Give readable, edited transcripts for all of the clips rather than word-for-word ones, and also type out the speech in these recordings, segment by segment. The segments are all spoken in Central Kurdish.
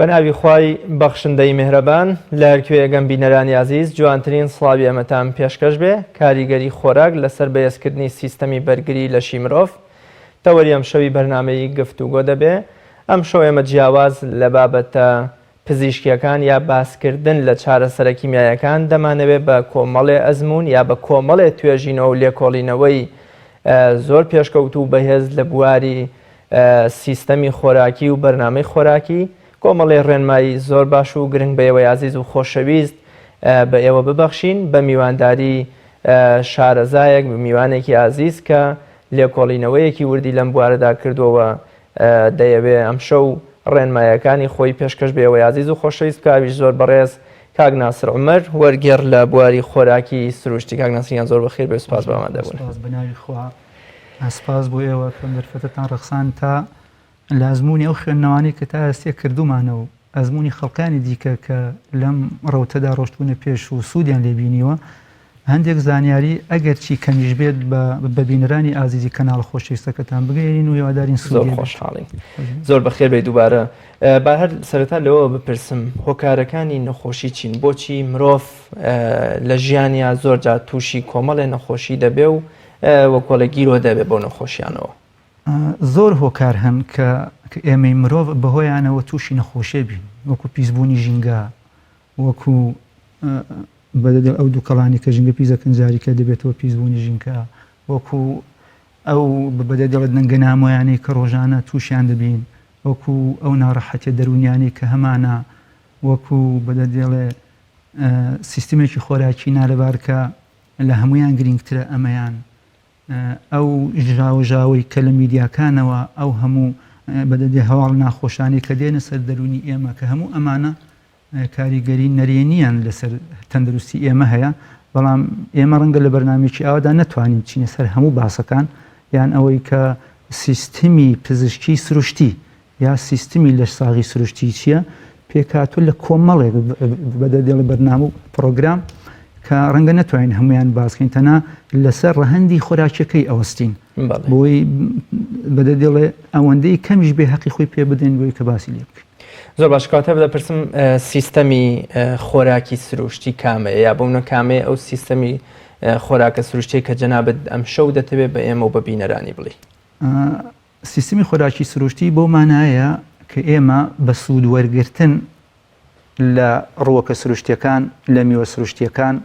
بەناوی خوای بەخشندەی میهرەبان لە هەرکوێیەگەم بینەرانی عزیز جوانترین سڵاوی ئەمەتان پێشکەش بێ کاریگەری خۆراک لەسەر بەهێزکردنی سیستەمی بەرگری لەشی مرۆڤ تەوەری ئەم شەوی بەرنامەی گفتوگۆ دەبێ. ئەم شەو ئێمە جیاواز لە بابەتە پزیشکیەکان یا باسکردن لە چارەسەرە کیمیایەکان دەمانەوێت بە کۆمەڵێ ئەزمون یا بە کۆمەڵێ توێژینەوە و لێکۆڵینەوەی زۆر پێشکەوت و بەهێز لە بواری سیستەمی خۆراکی و بەرنامەی خۆراکی کۆمەڵێ ڕێنمایی زۆر باش و گرنگ بە ئێوەی عزیز و خۆشەویست بە ئێوە ببەخشین بە میوانداری شارەزایەک میوانێکی عزیز کە لێکۆڵینەوەیەکی وردی لەم بوارەدا کردووە دەیەوێ ئەم شەو ڕێنمایەکانی خۆی پێشکەش بە ئێوەی عزیز و خۆشەویست کاویش زۆر بەڕێز کاک ناسر عومەر وەرگێڕ لە بواری خۆراکی سروشتی. کاک ناسریان زۆر بەخێر بێ سوپاس بەمادە بوون. بەناوی خوا سپاس بۆ ئێوە کەم دەرفەتتان ڕەخسان تا لە ئەزمموی ئەو خوێندنەوانی کە تا ئێستا کردومانەوە ئەزمموی خەڵکانی دیکە کە لەم ڕەوتەدا ڕۆشتبوونە پێش و سوودیان لێبینیوە هەندێک زانیاری ئەگەر چی کەمیش بێت بە بینەرانی ئازیزی کەناڵ خۆشەویستەکەتان بگەێنین و هێوادارین زۆر خۆشحاڵین. زۆر بەخێر بێ دووبارە با هەر سەرەتا لەوە بپرسم هۆکارەکانی نەخۆشی چین بۆچی مرۆڤ لە ژیانیا زۆرجار تووشی کۆمەڵێ نەخۆشی دەبێ و وە کۆلەگیرۆ دەبێت بۆ نەخۆشیانەوە. زۆر هۆکار هەن کە ئێمەی مرۆڤ بەهۆیانەوە تووشی نەخۆشیە بین وەکو پیسبوونی ژینگە وەکو بەدەدەڵ ئەو دوو کەڵانی کە ژینگە پیزەکەن جاریکە دەبێتەوە پیسبوونی ژینکە وەکو ئەو بەدەدەڵت نەنگە نامۆیانەی کە ڕۆژانە تووشیان دەبین وەکو ئەو ناڕەحەتیە دەرونیانی کە هەمانە وەکو بەدەدێڵێ سیستمێکی خۆراکی نالەبار کە لە هەمویان گرنگترە ئەمەیان ئەو ژاوژاوی کە لە میدیاکانەوە ئەو هەموو بەدەدێ هەواڵ ناخۆشانی کە دێنە سەر دەرونی ئێمە کە هەموو ئەمانە کاریگەری نەرێنیان لەسەر تەندروستی ئێمە هەیە بەڵام ئێمە ڕەنگە لە بەرنامێکی ئاوادا نەتوانین بچینە سەر هەموو باسەکان یان ئەوەی کە سیستمی پزیشکی سروشتی یا سیستمی لەش ساغی سروشتی چییە پێکاتوو لە کۆمەڵێک بەدەدێڵ بەرنامە و پرۆگرام کە ڕەنگە نەتوانین هەمویان باسکەین تەنها لەسەر ڕەهەندی خۆراکیەکەی ئەوەستین بۆی بەدەدێڵێ ئەوەندەی کەمیش بێ حەقی خۆی پێ بدەین بۆی کە باسی لێ بکەین. زۆر باش کاتە بدەپرسم سیستەمی خۆراکی سروشتی کامەیە یا بۆونە کامەیە ئەو سیستەمی خۆراکە سروشتی کە جەنابەت ئەم شەو دەتەوێت بە ئێمە و بە بینەرانی بڵێ. سیستەمی خۆراکی سروشتی بۆ مانایە کە ئێمە بە سوود وەرگرتن لە ڕووەکە سروشتیەکان لە میوە سروشتیەکان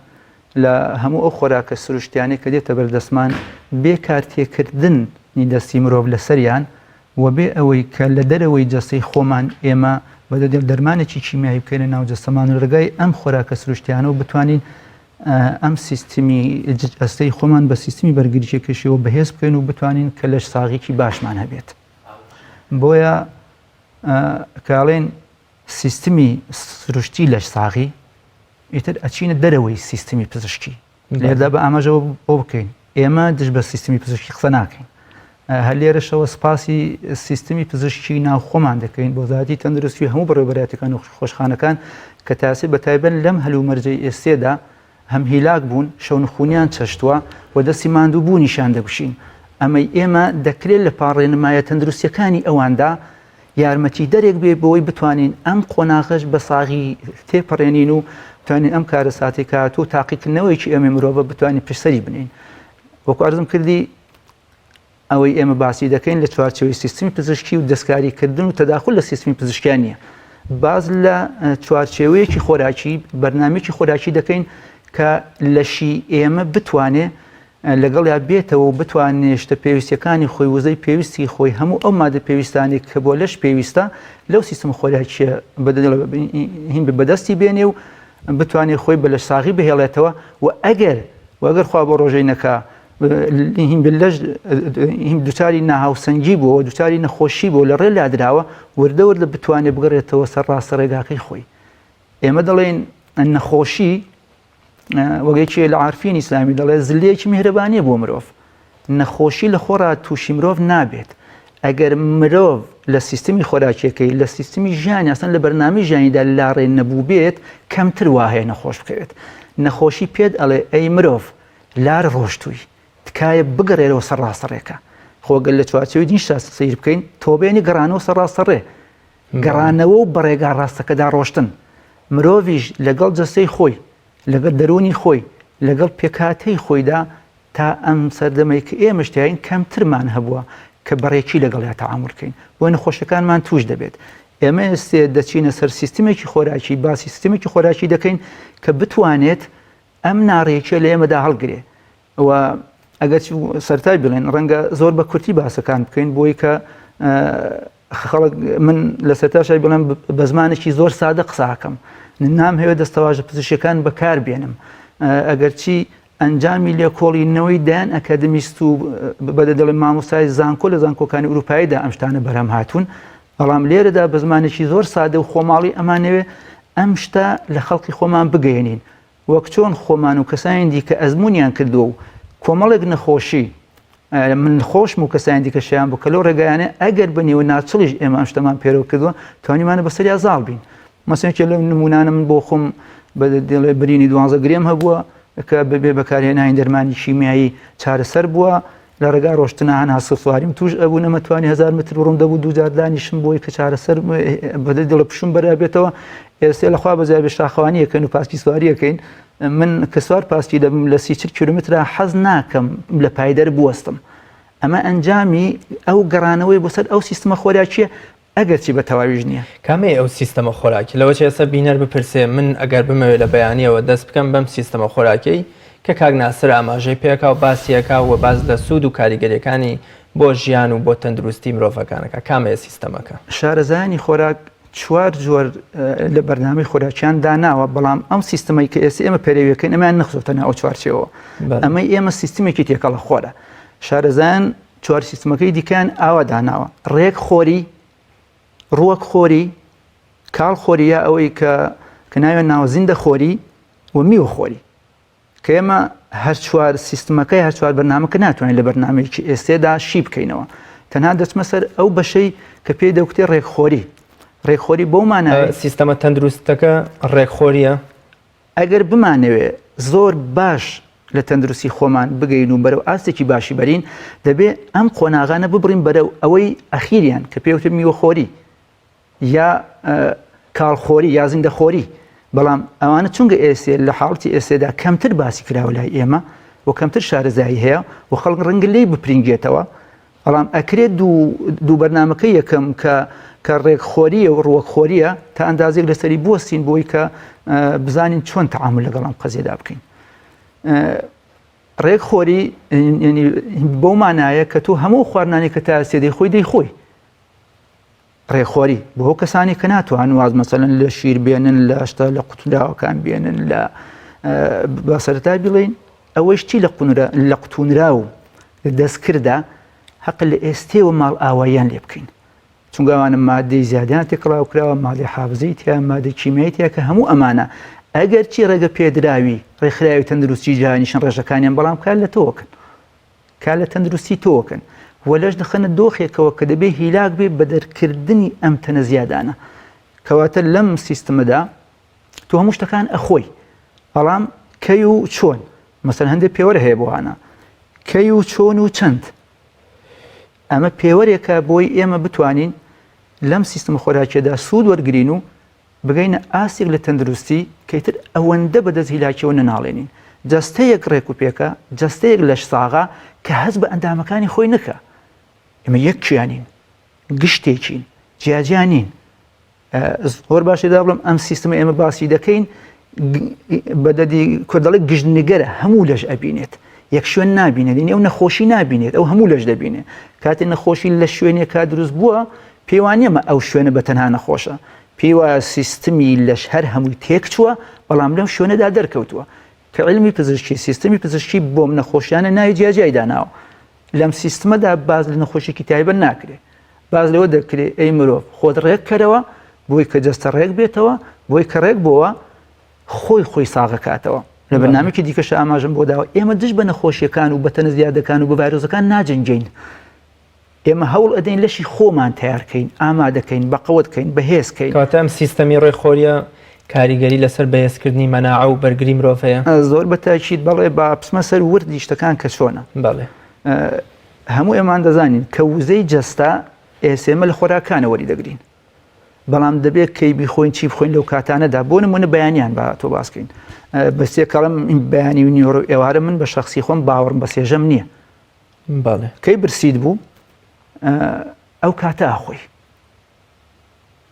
لە هەموو ئەو خۆراکە سروشتیانەی کە دێتە بەردەستمان بێ کارتێکردنی دەستی مرۆڤ لەسەریان و بێ ئەوەی کە لە دەرەوەی جەستەی خۆمان ئێمە بەدەدێت دەرمانێکی کیمیایی بکەینە ناو جەستەمان ڕگای ئەم خۆراکە سروشتیانە و بتوانین ئەم سیستمی جەستەی خۆمان بە سیستمی بەرگریکێکەشەوە بەهێز بکەین و بتوانین کە لەش ساغێکی باشمان هەبێت. بۆیە کاڵێن سیستمی سروشتی لەش ساغی ئیتر ئەچینە دەرەوەی سیستمی پزیشکی لێردا بە ئاماژەوە بۆ بکەین ئێمە دش بە سیستمی پزیشکی قسە ناکەین. هەر لێرەشەوە سپاسی سیستمی پزیشکی ناوخۆمان دەکەین بۆ زیادی تەندروستی هەموو بەڕێوەبەراتەکان و خۆشخانەکان کە تاسی بەتایبەت لەم هەلومەرجەی ئێستێدا هەم هیلاک بوون شەونخونیان چەشتووە و دەستی ماندوو بوونیشان دەگوشین. ئەمەی ئێمە دەکرێت لە پاڕێنمایە تەندروستیەکانی ئەواندا یارمەتی دەرێک بێ بۆی بتوانین ئەم قۆناغش بە ساغی تێپەڕێنین و بتوانین ئەم کارە ساتی کات و تاقیکردنەوەیکی ئێمە مرۆڤە بتوانین پشتسەری بنین. وەکو ئەرزم کردی ئەوەی ئێمە باسی دەکەین لە چوارچێوەی سیستمی پزیشکی و دەستکاریکردن و تەداخل لە سیستمی پزیشکیان نیە. باز لە چوارچێوەیەکی خۆراکی بەرنامێکی خۆراکی دەکەین کە لەشی ئێمە بتوانێت لەگەڵ یا بێتەوە و بتوانێت شتە پێویستیەکانی خۆی وزەی پێویستی خۆی هەموو ئەو مادە پێویستانی کە بۆ لەش پێویستە لەو سیستم خۆراکیە هین بەدەستی بێنێ و بتوانێت خۆی بە لەش ساغی بهێڵێتەوە و ئەگەر خوا بۆ ڕۆژەی نەکا دوچاری ناهاوسەنگی بووە دوچاری نەخۆشی بۆ لە ڕێ لادراوە وردە وردە بتوانێت بگەڕێتەوە سەر ڕاستە ڕێگاکەی خۆی. ئێمە دەڵێن نەخۆشی وەگەیکی لە عارفین ئیسلامی دەڵێ زلەیەکی میهرەبانیە بۆ مرۆڤ. نەخۆشی لە خۆڕا تووشی مرۆڤ نابێت ئەگەر مرۆڤ لە سیستمی خۆراکیەکەی لە سیستمی ژیانی ئەسەن لە بەرنامەی ژیانیدا لاڕێ نەبوو بێت کەمتر وهەیە نەخۆش بکەوێت. نەخۆشی پێت ئەڵێ ئەی مرۆڤ لار ڕۆشتووی تکایە بگەڕێرەوە سەر ڕاستەڕێکە خۆگەل لە چوارچێوەی دینیش سیر بکەین تۆ بێنی گەڕانەوە سەر ڕاستەڕێ گەڕانەوە و بەڕێگا ڕاستەکەدا ڕۆشتن مرۆڤیش لەگەڵ جەستەی خۆی لەگەڵ دەرونی خۆی لەگەڵ پێکاتەی خۆیدا تا ئەم سەردەمەی کە ئێمەشتین کەمترمان هەبووە کە بەڕێکی لەگەڵیا تەعامل بۆ نەخۆشەکانمان توش دەبێت ئێمە ئێستا دەچینە سەر سیستمێکی خۆراکی با سیستمێکی خۆراکی دەکەین کە بتوانێت ئەم ناڕێکیە لە ئێمەدا هەڵگرێ و ئەگەر سەرای بڵێن ڕەنگە زۆر بە کورتی باسەکان بکەین بۆی کە خەڵک من لە سەرتاشای بڵێم بە زمانێکی زۆر سادە قساکەم نام هەیە دەستەواژە پزیشکەکان بەکار بێنم ئەگەرچی ئەنجامی لێکۆڵینەوەی دایان ئەکادمیست و بەدە دەڵێن مامۆستای زانکۆ لە زانکۆکانی ئوروپاییدا ئەم شتانە بەرهەم هاتوون بەڵام لێرەدا بە زمانێکی زۆر سادە و خۆماڵی ئەمانەوێ ئەم شتە لە خەڵکی خۆمان بگەێنین وەک چۆن خۆمان و کەسانی دیکە ئەزمونیان کردووە و کۆمەڵێک نەخۆشی من خۆشم و کەسانی دیکە شیان بوو کە لەو ڕێگایانە ئەگەر بنیوە ناچڵیش ئێمە ئەم شتەمان پێرەوە کردووە توانیمانە بەسەریا زاڵ بین مەسەڵەنێکی لەو نمونانە من بۆ خۆم بەدەڵێ برینی 12 گرێم هەبووە کە بەبێ بەکارهێنانی دەرمانی شیمیایی چارەسەر بووە لە ڕێگا ڕۆشتنە هەنا سواریم توش ئەبوو نەمەتوانی 1000 متر بڕۆم دەبوو دووجار دانیشم بۆی کە چارەسەر بەدەڵە پشم بەرابێتەوە ئێستا لەخوا بەجای بە شاخەوانیەکەن و پاسکی سواریەکەین من کە سوار پاسکی دەبم لە 30 کیلومترە حەز ناکەم لە پایدەر بوەستم ئەمە ئەنجامی ئەو گەڕانەوەی بۆ سەر ئەو سیستمە خۆراکیە ئەگەرچی بە تەواویش نییە کامێ ئەو سیستەمە خۆراکی لەوە ئێستا بینەر بپرسێ من ئەگەر بمەوێت لە بەیانیەوە دەست بکەم بەم سیستەمە خۆراکەی کە کاک ناسر ئاماژەی پێکا و باسیەکە و باز لە سوود و کاریگەریەکانی بۆ ژیان و بۆ تەندروستی مرۆڤەکانەکە کامێ سیستەمەکە شارەزایانی خۆراک چوار جۆر لە بەرنامەی خۆراکیان داناوە بەڵام ئەم سیستەمەی کە ئێستا ئێمە پێرەویەکەین ئەمان نەخزۆتە ناو چوارچێەوە ئەمەی ئێمە سیستمێکی تێکەڵە خۆرە شارەزایان چوار سیستمەکەی دیکەن ئاوا داناوە ڕێک خۆری ڕووەک خۆری کاڵ خۆریە ئەوەی کە ناوێن ناوزیندە خۆری و میوە خۆری کە ئێمە هەر چوار سیستمەکەی هەر چوار بەرنامەکە ناتوانین لە بەرنامەیەکی ئێستێدا شی بکەینەوە تەنها دەچمە سەر ئەو بەشەی کە پێی دەوتێ ڕێکخۆری ڕێکخۆری بۆمانە سیستەمە تەندروستەکە ڕێکخۆریە ئەگەر بمانەوێ زۆر باش لە تەندروستی خۆمان بگەین و بەرەو ئاستێکی باشی بەرین دەبێ ئەم قۆناغانە ببڕین بەرەو ئەوەی ئەخیریان کە پێوتر میوەخۆری یا کاڵخۆری یا زیندەخۆری بەڵام ئەوانە چونگە ئێسێ لە حاڵەتی ئێسێدا کەمتر باسی کراوە لای ئێمە و کەمتر شارەزایی هەیە و خەڵک ڕەنگە لێی بپرینگێتەوە بەڵام ئەکرێت دوو بەرنامەکە یەکەم کە ڕێکخۆریە و ڕووەکخۆریە تا ئەندازێک لەسەری بوەستین بۆی کە بزانین چۆن تەعامل لەگەڵ قەزیێدا بکەین ڕێکخۆری بەو مانایە کە تۆ هەموو خواردنانی کە تا ئێسێ دەیخۆی دەیخۆی ڕێخۆری بۆ کەسانی کە ناتوان واز مەسەلەن لە شیر بێنن لە شتە لە قوتونراوەکان بێنن لە بەسەرەتا بڵین ئەوەشتی لە قوتونرا و دەستکردا حەق لە ئێستێوە ماڵ ئاواییان لێ بکەین چونکە ئەوانە مادەی زیادیان تێکڵاوکراوە مادەی حافزەی تیا مادەی کیمیایی تیا کە هەموو ئەمانە ئەگەر چی ڕێگە پێدراوی ڕێکخراوی تەندروستی جیهانیشن ڕێژەکانیان بەڵام کار لە تۆکن کار لە تەندروستی تۆکن وەلەش دەخەنە دۆخێکەوە کە دەبێ هیلاک بێ بە دەرکردنی ئەم تەنە زیادانە کەواتە لەم سیستمەدا تۆ هەموو شتەکان ئەخۆی بەڵام کەی و چۆن مەسەن هەندێک پێوەرە هەیە بۆوانە کەی و چۆن و چەند ئەمە پێوەرێکە بۆی ئێمە بتوانین لەم سیستمە خۆراکیەدا سوود وەرگرین و بگەینە ئاسێک لە تەندروستی کەیتر ئەوەندە بەدەست هیلاکیەوە نەناڵێنین جەستەیەک ڕێک و پێکە جەستەیەک لەش ساغا کە هەز بە ئەندامەکانی خۆی نەکە ئێمە یەکیانین گشتێکین جیاجیانین زۆر باشێدا بڵم ئەم سیستمە ئێمە باسی دەکەین بەدەدی کوردەڵی گشتنیگەرە هەموو لەش ئەبینێت یەک شوێن نابینێت ئەو نەخۆشی نابینێت ئەو هەموو لەش دەبینێت کاتێ نەخۆشی لە شوێنێکا دروست بووە پێوانیەمە ئەو شوێنە بە تەنها نەخۆشە پێی وایە سیستمی لەش هەر هەمووی تێک چووە بەڵام لەم شوێنەدا دەرکەوتووە کە علمی پزیشکی سیستمی پزیشکی بۆم نەخۆشیانە ناوی جیاجیای داناوە لەم سیستمەدا باز لە نەخۆشیی تایبەت ناکرێت باز لەوە دەکرێت ئەی مرۆڤ خۆت ڕێک کەرەوە بۆی کە جەستە ڕێک بێتەوە بۆی کە ڕێک بووە خۆی ساغەکاتەوە لە بەرنامێکی دیکەش ئاماژم بۆ داوە ئێمە دش بە نەخۆشیەکان و بە تەنە زیادەکان و بە ڤایرۆسەکان ناجەنجین ئێمە هەوڵ ئەدەین لەشی خۆمان تیارکەین ئامادەکەین بەقەوتکەین بەهێزکەین کەواتە ئەم سیستەمی ڕێکخۆریە کاریگەری لەسەر بەهێزکردنی مەناعە و بەرگری مرۆڤەیە زۆر بەتاکید بەڵێ با بچمە سەر وردی شتەکان کە چۆنە بەڵێ هەموو ئێمان دەزانین کە وزەی جەستا ئێسێمە لە خۆراکانە وەری دەگرین بەڵام دەبێت کەی بیخۆین چی بخۆین لەو کاتانەدا بۆ نمونە بەیانیان بە تۆ باسکەین بەسێ کەڵم بەیانی و نیۆرۆ ئێوارە من بە شخصی خۆم باوەڕم بە سێژەم نییە کەی برسید بوو ئەو کاتە ئاخۆی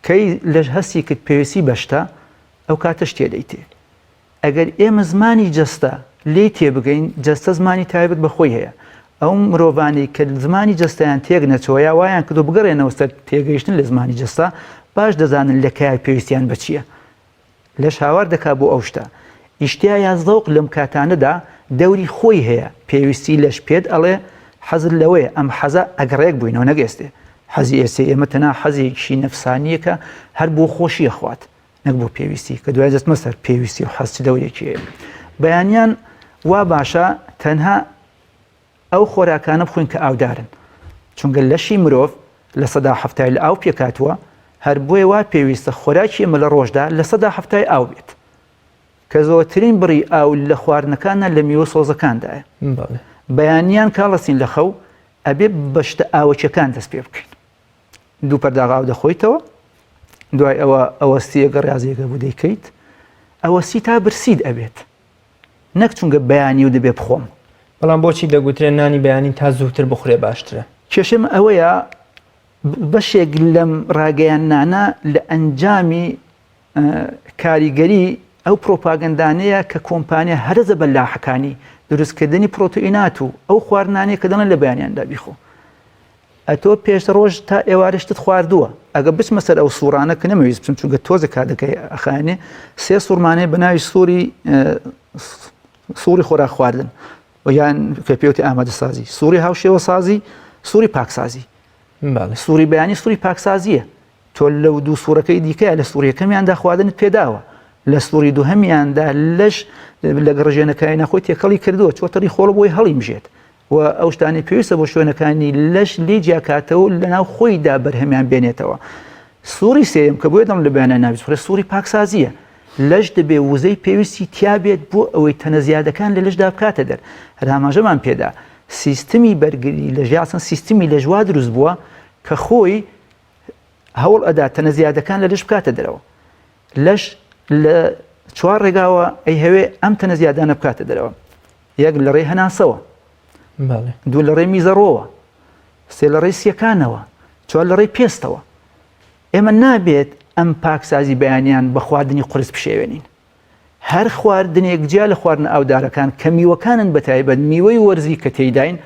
کەی لەژ هەستی کرد پێویستی بەشتە ئەو کاتەش تێدەیتێ ئەگەر ئێمە زمانی جەستە لێ تێبگەین جەستە زمانی تایبەت بەخۆی هەیە ئەو مرۆڤانی کە زمانی جەستیان تێک نەچۆیە وایان کردو بگەڕێنەوە سەر تێگەیشتن لە زمانی جەستە باش دەزانن لە کای پێویستیان بە چییە لەش هاوار دەکا بۆ ئەو شتە ئیشتیا یا زەوق لەم کاتانەدا دەوری خۆی هەیە پێویستی لەش پێت ئەڵێ حەزت لەوەیە ئەم حەزە ئەگەڕێک بووینەوە نەگەستێ حەزی ئێسێ ئێمە تەنها حەزێکی نەفسانیەکە هەر بۆ خۆشیە خوات نەک بۆ پێویستی کە دوای دەستمە سەر پێویستی و حەز دەورێکی بەیانیان وا باشە تەنها ئەو خۆراکانە بخۆین کە ئاودارن چونکە لەشی مرۆڤ لە 170 لە ئاو پێکاتوە هەر بۆیە وا پێویستە خۆراکی ئێمە لە ڕۆژدا لە 170 ئاو بێت کە زۆرترین بڕی ئاو لە خواردنەکانە لە میوە سۆزەکاندایە بەیانیان کاڵەسین لە خەو ئەبێ بەشتە ئاوەچەکان دەست پێ بکەین دوو پەرداغ ئاو دەخۆیتەوە دوای ئەوە سیەگە ڕازیەکە بوو دەیکەیت ئەوە سی تا برسید ئەبێت نەک چونکە بەیانی و دەبێ بخۆم بەڵام بۆچی دەگوترێن نانی بەیانی تا زووتر بخورێ باشترە کێشەم ئەوەیە بەشێک لەم ڕاگەیاندانە لە ئەنجامی کاریگەری ئەو پرۆپاگەندانەیە کە کۆمپانیا هەرزە بەلاحەکانی دروستکردنی پرۆتئینات و ئەو خواردنانەیە کە دەڵێن لە بەیانیاندا بیخۆ ئەتۆ پێش ڕۆژ تا ئێوارشتت خواردووە ئەگە بچمە سەر ئەو سوورانە کە نەمەویست بچم چونکە تۆزە کاتەکەی ئەخانێ سێ سوورمانەیە بە ناوی سووری خۆراک خواردن یان کە پێوتی ئامادەسازی سووری هاوشێوە سازی سووری پاکسازی سووری بەیانی سووری پاکسازیە تۆ لەو دوو سوورەکەی دیکە لە سووریەکەمیاندا خواردنت پێداوە لە سووری دووهەمیاندا لەش لە گەڕژێنەکانی نەخۆی تێکەڵی کردووە چۆتەری خۆڵ بۆی هەڵی مژێت و ئەو شتانی پێویستە بۆ شوێنەکانی لەش لێ جیاکاتەوە لە ناو خۆیدا بەرهەمیان بێنێتەوە سووری سێم کە بۆیە دەم لە بەیانە ناویست سووری پاکسازیە لەش دەبێ وزەی پێویستی تیابێت بۆ ئەوەی تەنە زیادەکان لە لەشدا بکاتە دەر هەراماژەمان پێدا سیستمی بەرگری لە ژیاسن سیستمی لە ژوا دروست بووە کە خۆی هەوڵ ئەدا تەنە زیادەکان لە لەش بکاتە دەرەوە لەش لە چوار ڕێگاوە ئەی هەوێ ئەم تەنە زیادانە بکاتە دەرەوە یەک لە ڕێی هەناسەوە دوو لە ڕێی میزەڕۆوە سێ لە ڕێی سیەکانەوە چوار لە ڕێی پێستەوە ئێمە نابێت ئەم پاکسازی بەیانیان بە خواردنی قورس بشێوێنین هەر خواردنێک جیا لە خواردن ئاودارەکان کە میوەکانن بەتایبەت میوەی وەرزی کە تێیداین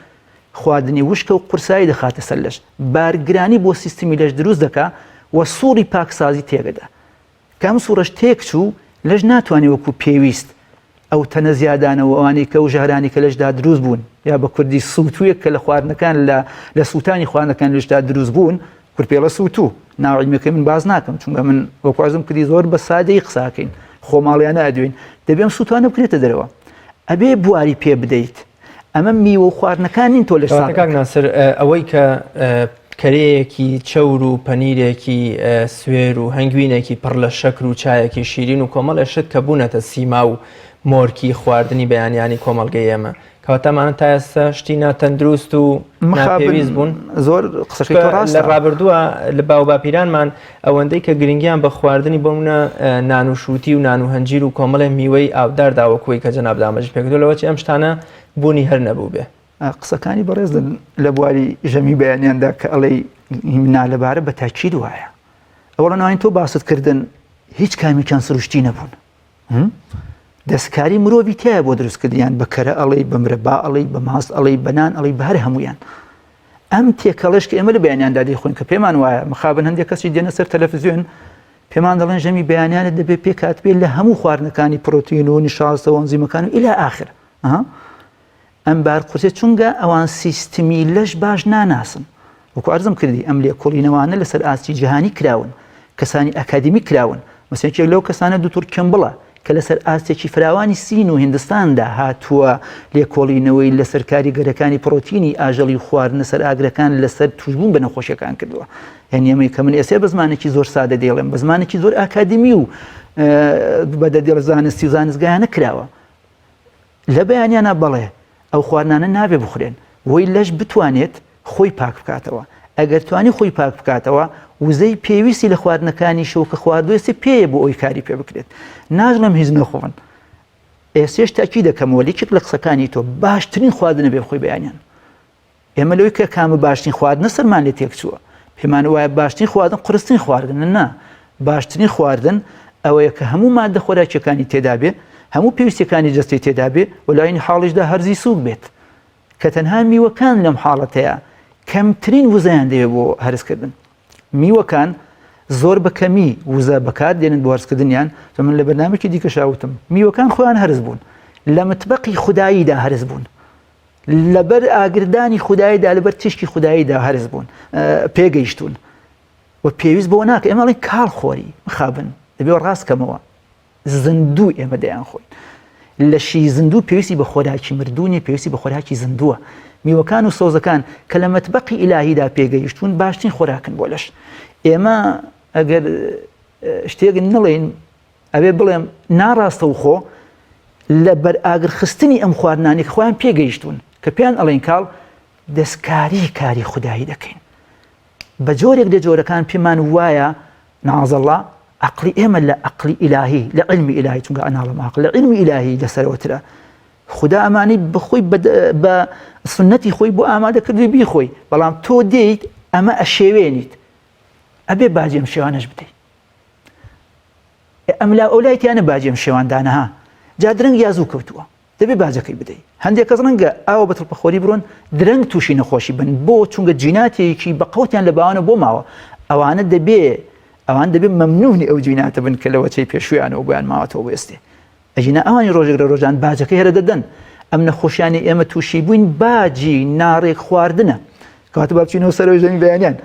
خواردنی وشکە و قورسایی دەخاتە سەر لەش بارگرانی بۆ سیستمی لەش دروست دەکا و سووری پاکسازی تێگەدا کەم سوورەش تێک چوو لەش ناتوانێت وەکو پێویست ئەو تەنە زیادانەوە ئەوانەی کە و ژەهرانی کە لەشدا دروست بوون یا بە کوردی سووتویەک کە لە خواردنەکان لە سووتانی خواردنەکان لەشدا دروست بوون کورپێڵە سووتوو ناوعیلمیەکەی من باز ناکەم چونکە من وەکوازم کردی زۆر بە سادەی قساکەین خۆماڵیانە ئەدوین دەبێم سووتوانە بکرێتە دەرەوە ئەبێ بواری پێ بدەیت ئەمە میوە و خواردنەکانین تۆ لە کاک ناسر ئەوەی کە کەرەیەکی چەور و پەنیرێکی سوێر و هەنگوینێکی پڕ لە شەکر و چایەکی شیرین و کۆمەڵە شت کە بوونەتە سیما و مۆرکی خواردنی بەیانیانی کۆمەڵگەی ئێمە کەواتەمانە تا ئێستا شتی ناتەندروست و ناپێویست بوون زۆر قسەکەی تۆ ڕاستە لە ڕابردووە لە باو باپیرانمان ئەوەندەی کە گرنگیان بە خواردنی بۆمونە نانوشوتی و نانوهەنجیر و کۆمەڵی میوەی ئاودار داوەکوی کە جەناب دامەژی پێکردو لەوەی ئەم شتانە بوونی هەر نەبوو بێ قسەکانی بەڕێز لە بواری ژەمی بەیانیاندا کە ئەڵەی نالەبارە بە تاکید وایە ئەوڵە ناوین تۆ باستکردن هیچ کامیان سروشتی نەبوون دەستکاری مرۆڤی تایە بۆ دروستکردیان بە کەرە ئەڵەی بە مرەبا ئەڵەی بە ماست ئەڵەی بەنان ئەڵەی بە هەر هەمویان ئەم تێکەڵش کە ئێمە لە بەیانیاندا دەیخۆین کە پێمان وایە مخابن هەندێک کەسی دێنە سەر تەلەڤیزیۆن پێمان دەڵێن ژەمی بەیانیانت دەبێت پێکاتبێت لە هەموو خواردنەکانی پرۆتین و نیشاستە و ئەنزیمەکان و ئیلا ئاخر ئەم بارقورسێت چونگە ئەوان سیستمی لەش باش ناناسن وەکو عەرزم کردی ئەم لێکۆڵینەوانە لەسەر ئاستی جیهانی کراون کەسانی ئەکادمی کراون مەسەڵەن لەو کەسانە دوکتۆر کەمبڵە کە لەسەر ئاستێکی فراوانی سین و هیندستاندا هاتووە لێکۆڵینەوەی لەسەر کاریگەرەکانی پرۆتینی ئاژەڵی خواردنە سەر ئاگرەکان لەسەر توشبوون بە نەخۆشیەکان کردووە یعنی ئەمەی کە من ئێسێ بە زمانێکی زۆر سادە دێڵێم بە زمانێکی زۆر ئاکادمی و بەدەدێڵ زانستی و زانستگایانە کراوە لە بەیانیانە بەڵێ ئەو خواردنانە نابێ بخورێن وەی لەش بتوانێت خۆی پاک بکاتەوە ئەگەر توانی خۆی پاک بکاتەوە وزەی پێویستی لە خواردنەکانی شەو کە خواردوێستی پێیە بۆ ئەوی کاری پێ بکرێت ناژڵم هیچ نەخۆن ئێستێش تاکی دەکەمەوە لێکێک لە قسەکانی تۆ باشترین خواردنە بێ بخۆی بەیانیان ئێمە لەوەی کە کامە باشترین خواردنە سەرمان لێ تێک چووە پێمان وایە باشترین خواردن قورسترین خواردنە نا باشترین خواردن ئەوەیە کە هەموو مادە خۆراکیەکانی تێدا بێ هەموو پێویستیەکانی جەستی تێدا بێ و لای حاڵیشدا هەرزی سووک بێت کە تەنها میوەکان لەم حاڵەتەیە کەمترین وزەیان دەوێت بۆ هەرزکردن میوەکان زۆر بەکەمی وزە بەکات دێنن بۆ هەرزکردنیان من لە بەرنامێکی دیکەشاوتم میوەکان خۆیان هەرز بوون لە متبەقی خوداییدا هەرز بوون لەبەر ئاگردانی خوداییدا لەبەر تشکی خوداییدا هەرز بوون پێگەیشتون و پێویست بۆ ناکە ئێمەڵی کاڵ خۆری مخابن دەبێ ڕاستکەمەوە زندوو ئێمە دەیان خۆین لەشی زندوو پێویستی بە خۆراکی مردوونی پێویستی بە خۆراکی زندووە میوەکان و سۆزەکان کە لە مەتبەقی ئیلاهیدا پێگەیشتون باشترین خۆراکن بۆ لەش ئێمە ئەگەر شتێک نڵێن ئەوێ بڵێم ناڕاستە و خۆ لە بەرئاگرخستنی ئەم خواردنانی کە خۆیان پێگەیشتون کە پێیان ئەڵێن کاڵ دەستکاری کاری خودایی دەکەین بە جۆرێک لە جۆرەکان پێمان وایە نازەڵڵا عقلی ئێمە لە عقلی ئیلاهی لە علمی ئیلاهی چونکە ئەناڵەم عقل لە علمی ئیلاهی لەسەرەوەترە خدا ئەمانەی بخۆی بە سنەتی خۆی بۆ ئامادەکردوی بیخۆی بەڵام تۆ دێیت ئەمە ئەشێوێنیت ئەبێ باجێم شێوانش بدەیت ئەم لا ئەولایەتیانە باجێم شێواندانەها جا درەنگ یازوو کەوتووە دەبێ باجەکەی بدەیت هەندێک کەس ڕەنگە ئاوە بە تڵپەخۆری بڕۆن درەنگ تووشی نەخۆشی بن بۆ چونکە جیناتێکی بە قەوتیان لە باوانە بۆ ماوە ئەوان دەبێ مەمنوونی ئەو جیناتە بن کە لەوە چەی پێشویانەوە بۆیان ماوەتەوە بێستێ ئەژینە ئەوانی ڕۆژێک لە ڕۆژان باجەکەی هەرە دەدەن ئەم نەخۆشیانی ئێمە تووشی بووین باجی ناڕێک خواردنە کەواتە با بچینەوە سەرەوەی ژەمی بەیانیان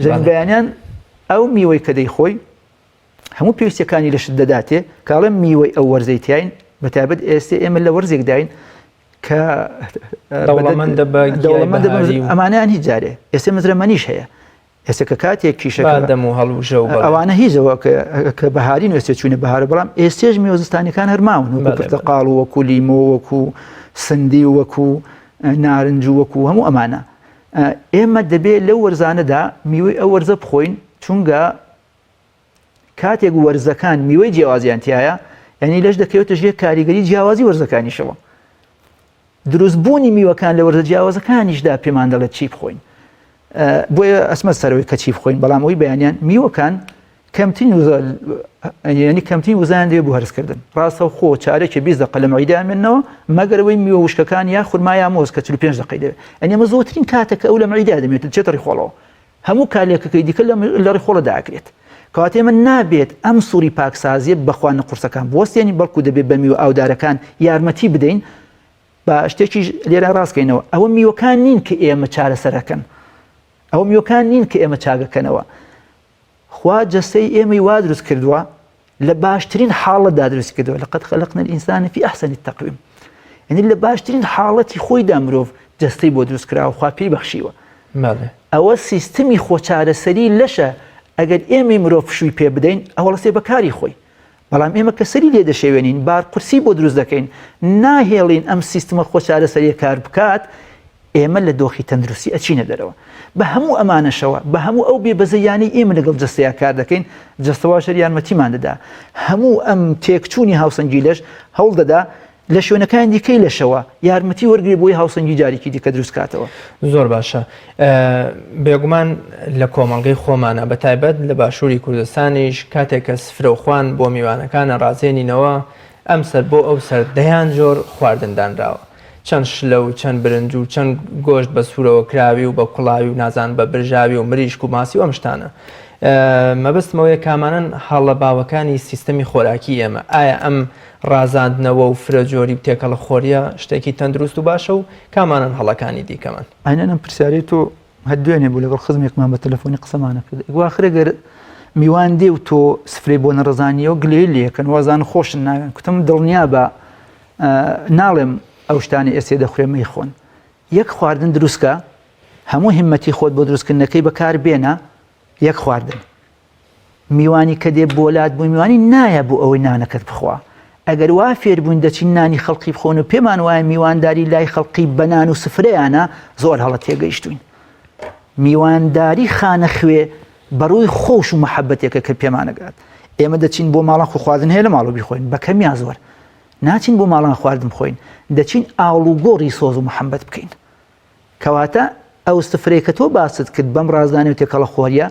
ژەمی بەیانیان ئەو میوەی کە دەیخۆی هەموو پێویستیەکانی لەشت دەداتێ کاڵێم میوەی ئەو وەرزەی تیاین بەتایبەت ئێستا ئێمە لە وەرزێک داین کە دەوڵەمەندە ئەمانیان هیچ جارێ ئێستا مزرەمەنیش هەیە ئێستا کە کاتێک کیشەکە دەم و هەڵوژە و ئەوانە هیچەوە کە بەهارین ئێستا چوونە بەهارە بەڵام ئێستێژ میوەزستانەکان هەرماون وەکو پرتەقاڵ و وەکو لیمۆ وەکو سندی و وەکو نارنج و وەکو هەموو ئەمانە ئێمە دەبێت لەو وەرزانەدا میوەی ئەو وەرزە بخۆین چونکە کاتێک وەرزەکان میوەی جیاوازیان تایە یعنی لەش دەکەوێتە ژێر کاریگەری جیاوازی وەرزەکانیشەوە دروستبوونی میوەکان لە وەرزە جیاوازەکانیشدا پێمان دەڵێت چی بخۆین بۆیە ئەسمە سەرەوەی کە چی بخۆین بەڵام ئەوی بەیانیان میوەکان کەمترین وزان دەوێت بۆ هەرزکردن ڕاستە و خۆ چارێکی 20 دقە لە مەعیدا مێننەوە مەگەرەوەی میوە وشکەکان یا خورما یا مۆز کە 45 دقەی دەوێت ئەنی ئەمە زۆرترین کاتێک ئەو لە مەعیدا دەمێت چێتە ڕیخۆڵەوە هەموو کارلێکەکەی دیکە لە ڕیخۆڵەدا ئەکرێت کەواتە ئێمە نابێت ئەم سووری پاکسازیە بەخواردنە قورسەکان بوەستێنی بەڵکو دەبێت بە میوە ئاودارەکان یارمەتی بدەین بە شتێکی لێرە ڕاستکەینەوە ئەوە میوەکان نین کە ئێمە چارەسەرەکەن ئەو میوەکان نین کە ئێمە چاگەکەنەوە خوا جەستەی ئێمەی وا دروست کردووە لە باشترین حاڵەتدا دروست کردووە لەقەد خەلەقنا الئینسان فی ئەحسن التەقویم یعنی لە باشترین حاڵەتی خۆیدا مرۆڤ جەستەی بۆ دروست کراوە خوا پێی بەخشیوە ئەوە سیستمی خۆچارەسەری لەشە ئەگەر ئێمە مرۆڤ شووی پێ بدەین ئەوە لەسێ بەکاری خۆی بەڵام ئێمە کە سەری لێ دەشێوێنین بار قورسی بۆ دروست دەکەین ناهێڵین ئەم سیستمە خۆچارەسەریە کار بکات ئێمە لە دۆخی تەندروستی ئەچینە دەرەوە بە هەموو ئەمانەشەوە بە هەموو ئەو بێبەزەیانی ئێمە لەگەڵ جەستەیە کار دەکەین جەستەوا شەر یارمەتیمان دەدا هەموو ئەم تێکچوونی هاوسەنگی لەش هەوڵ دەدا لە شوێنەکان دیکەی لەشەوە یارمەتی وەرگری بۆی هاوسەنگی جارێکی دیکە دروست کاتەوە زۆر باشە بێگومان لە کۆمەڵگەی خۆمانە بە تایبەت لە باشووری کوردستانیش کاتێک کە سفرە و خوان بۆ میوانەکانە ڕازێنینەوە ئەم سەر بۆ ئەو سەر دەیان جۆر خواردندانراوە چەند شلە و چەند برنج و چەند گۆشت بە سوورەوە کراوی و بە کوڵاوی و نازان بە برژاوی و مریشک و ماسی و ئەم شتانە مەبەستمەوەیە کامانن هەڵە باوەکانی سیستەمی خۆراکی ئێمە ئایا ئەم ڕازاندنەوە و فرەجۆری و تێکەڵە خۆریە شتێکی تەندروست و باشە و کامانن هەڵەکانی دیکەمان ئاینەنم پرسیاری تۆ هەردوێنێ بوو لەگەڵ خزمێکمان بە تەلەفۆنی قسەمانە کرد واخرەگەر میوان دێ و تۆ سفرەی بۆ نەڕزانیەوە گلێ لێکەن وازان خۆشن ناوێن کوتم دڵنیا بە ناڵێم ئەو شتانی ئێسێ دەخورێمەی خۆن یەک خواردن دروستکە هەموو هیمەتی خۆت بۆ دروستکردنەکەی بەکار بێنە یەک خواردن میوانی کە دێ بۆلات بوو میوانی نایە بۆ ئەوەی نانەکەت بخوا ئەگەر وا فێر بوون دەچین نانی خەڵقی بخۆن و پێمان وایە میوانداری لای خەڵقی بەنان و سفرەیانە زۆر هەڵە تێگەیشتوین میوانداری خانە خوێ بەڕووی خۆش و مەحەبەتێکە کە پێمانەگات ئێمە دەچین بۆ ماڵان خۆ خواردن هەیە لە ماڵەوە بیخۆین بە کەمیا زۆر ناچین بۆ ماڵان خواردن بخۆین دەچین ئاڵ و گۆڕی سۆز و محەمبەت بکەین کەواتە ئەو سفرەی کە تۆ باست کرد بەم ڕازدانی و تێکەڵە خۆریە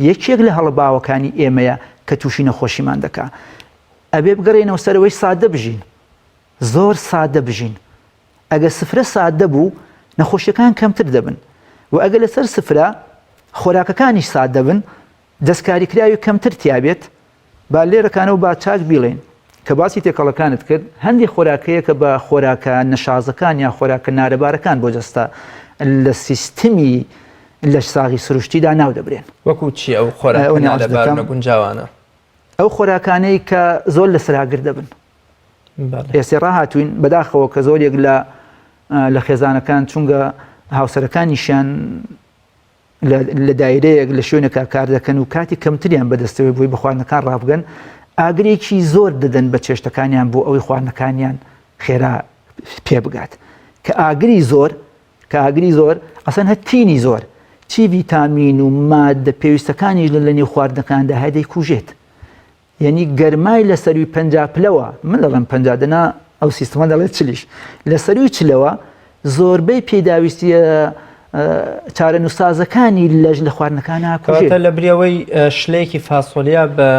یەکێک لە هەڵەباوەکانی ئێمەیە کە تووشی نەخۆشیمان دەکا ئەبێ بگەڕێنەوە سەرەوەی سادە بژین زۆر سادە بژین ئەگە سفرە سادە بوو نەخۆشیەکان کەمتر دەبن و ئەگە لەسەر سفرە خۆراکەکانیش سادە بن دەستکاریکراوی کەمتر تیابێت با لێرەکانەوە با چاک بیڵێن کە باسی تێکەڵەکانت کرد هەندێک خۆراکەیە کە بە خۆراکە نەشازەکان یا خۆراکە نارەبارەکان بۆ جەستە لە سیستمی لە ساغی سروشتیدا ناو دەبرێن وەکو چی ئەو خۆراکە نارەبار نەگونجاوانە ئەو خۆراکانەی کە زۆر لە سراگر دەبن ئێسێ ڕاهاتوین بەداخەوە کە زۆرێک لە خێزانەکان چونگە هاوسەرەکانیشیان لە دایرەیەک لە شوێنێکا کار دەکەن و کاتی کەمتریان بەدەستەوەی بۆی بە خواردنەکان ڕابگەن ئاگرێکی زۆر دەدەن بە چێشتەکانیان بۆ ئەوەی خواردنەکانیان خێرا پێ بگات کە ئاگری زۆر ئەسەن هەتینی زۆر چی ڤیتامین و مادە پێویستەکانیش لە نێو خواردنەکاندا هەدەی کوژێت یعنی گەرمای لە سەروی 50 پلەوە من دەڵێم 50 دنا ئەو سیستەمە دەڵێت چلیش لە سەروی چلەوە زۆربەی پێداویستیە چارە نووسازەکانی لەژ لە خواردنەکانە کوژێت لە بریەوەی شلەیەکی فاسۆلیا بە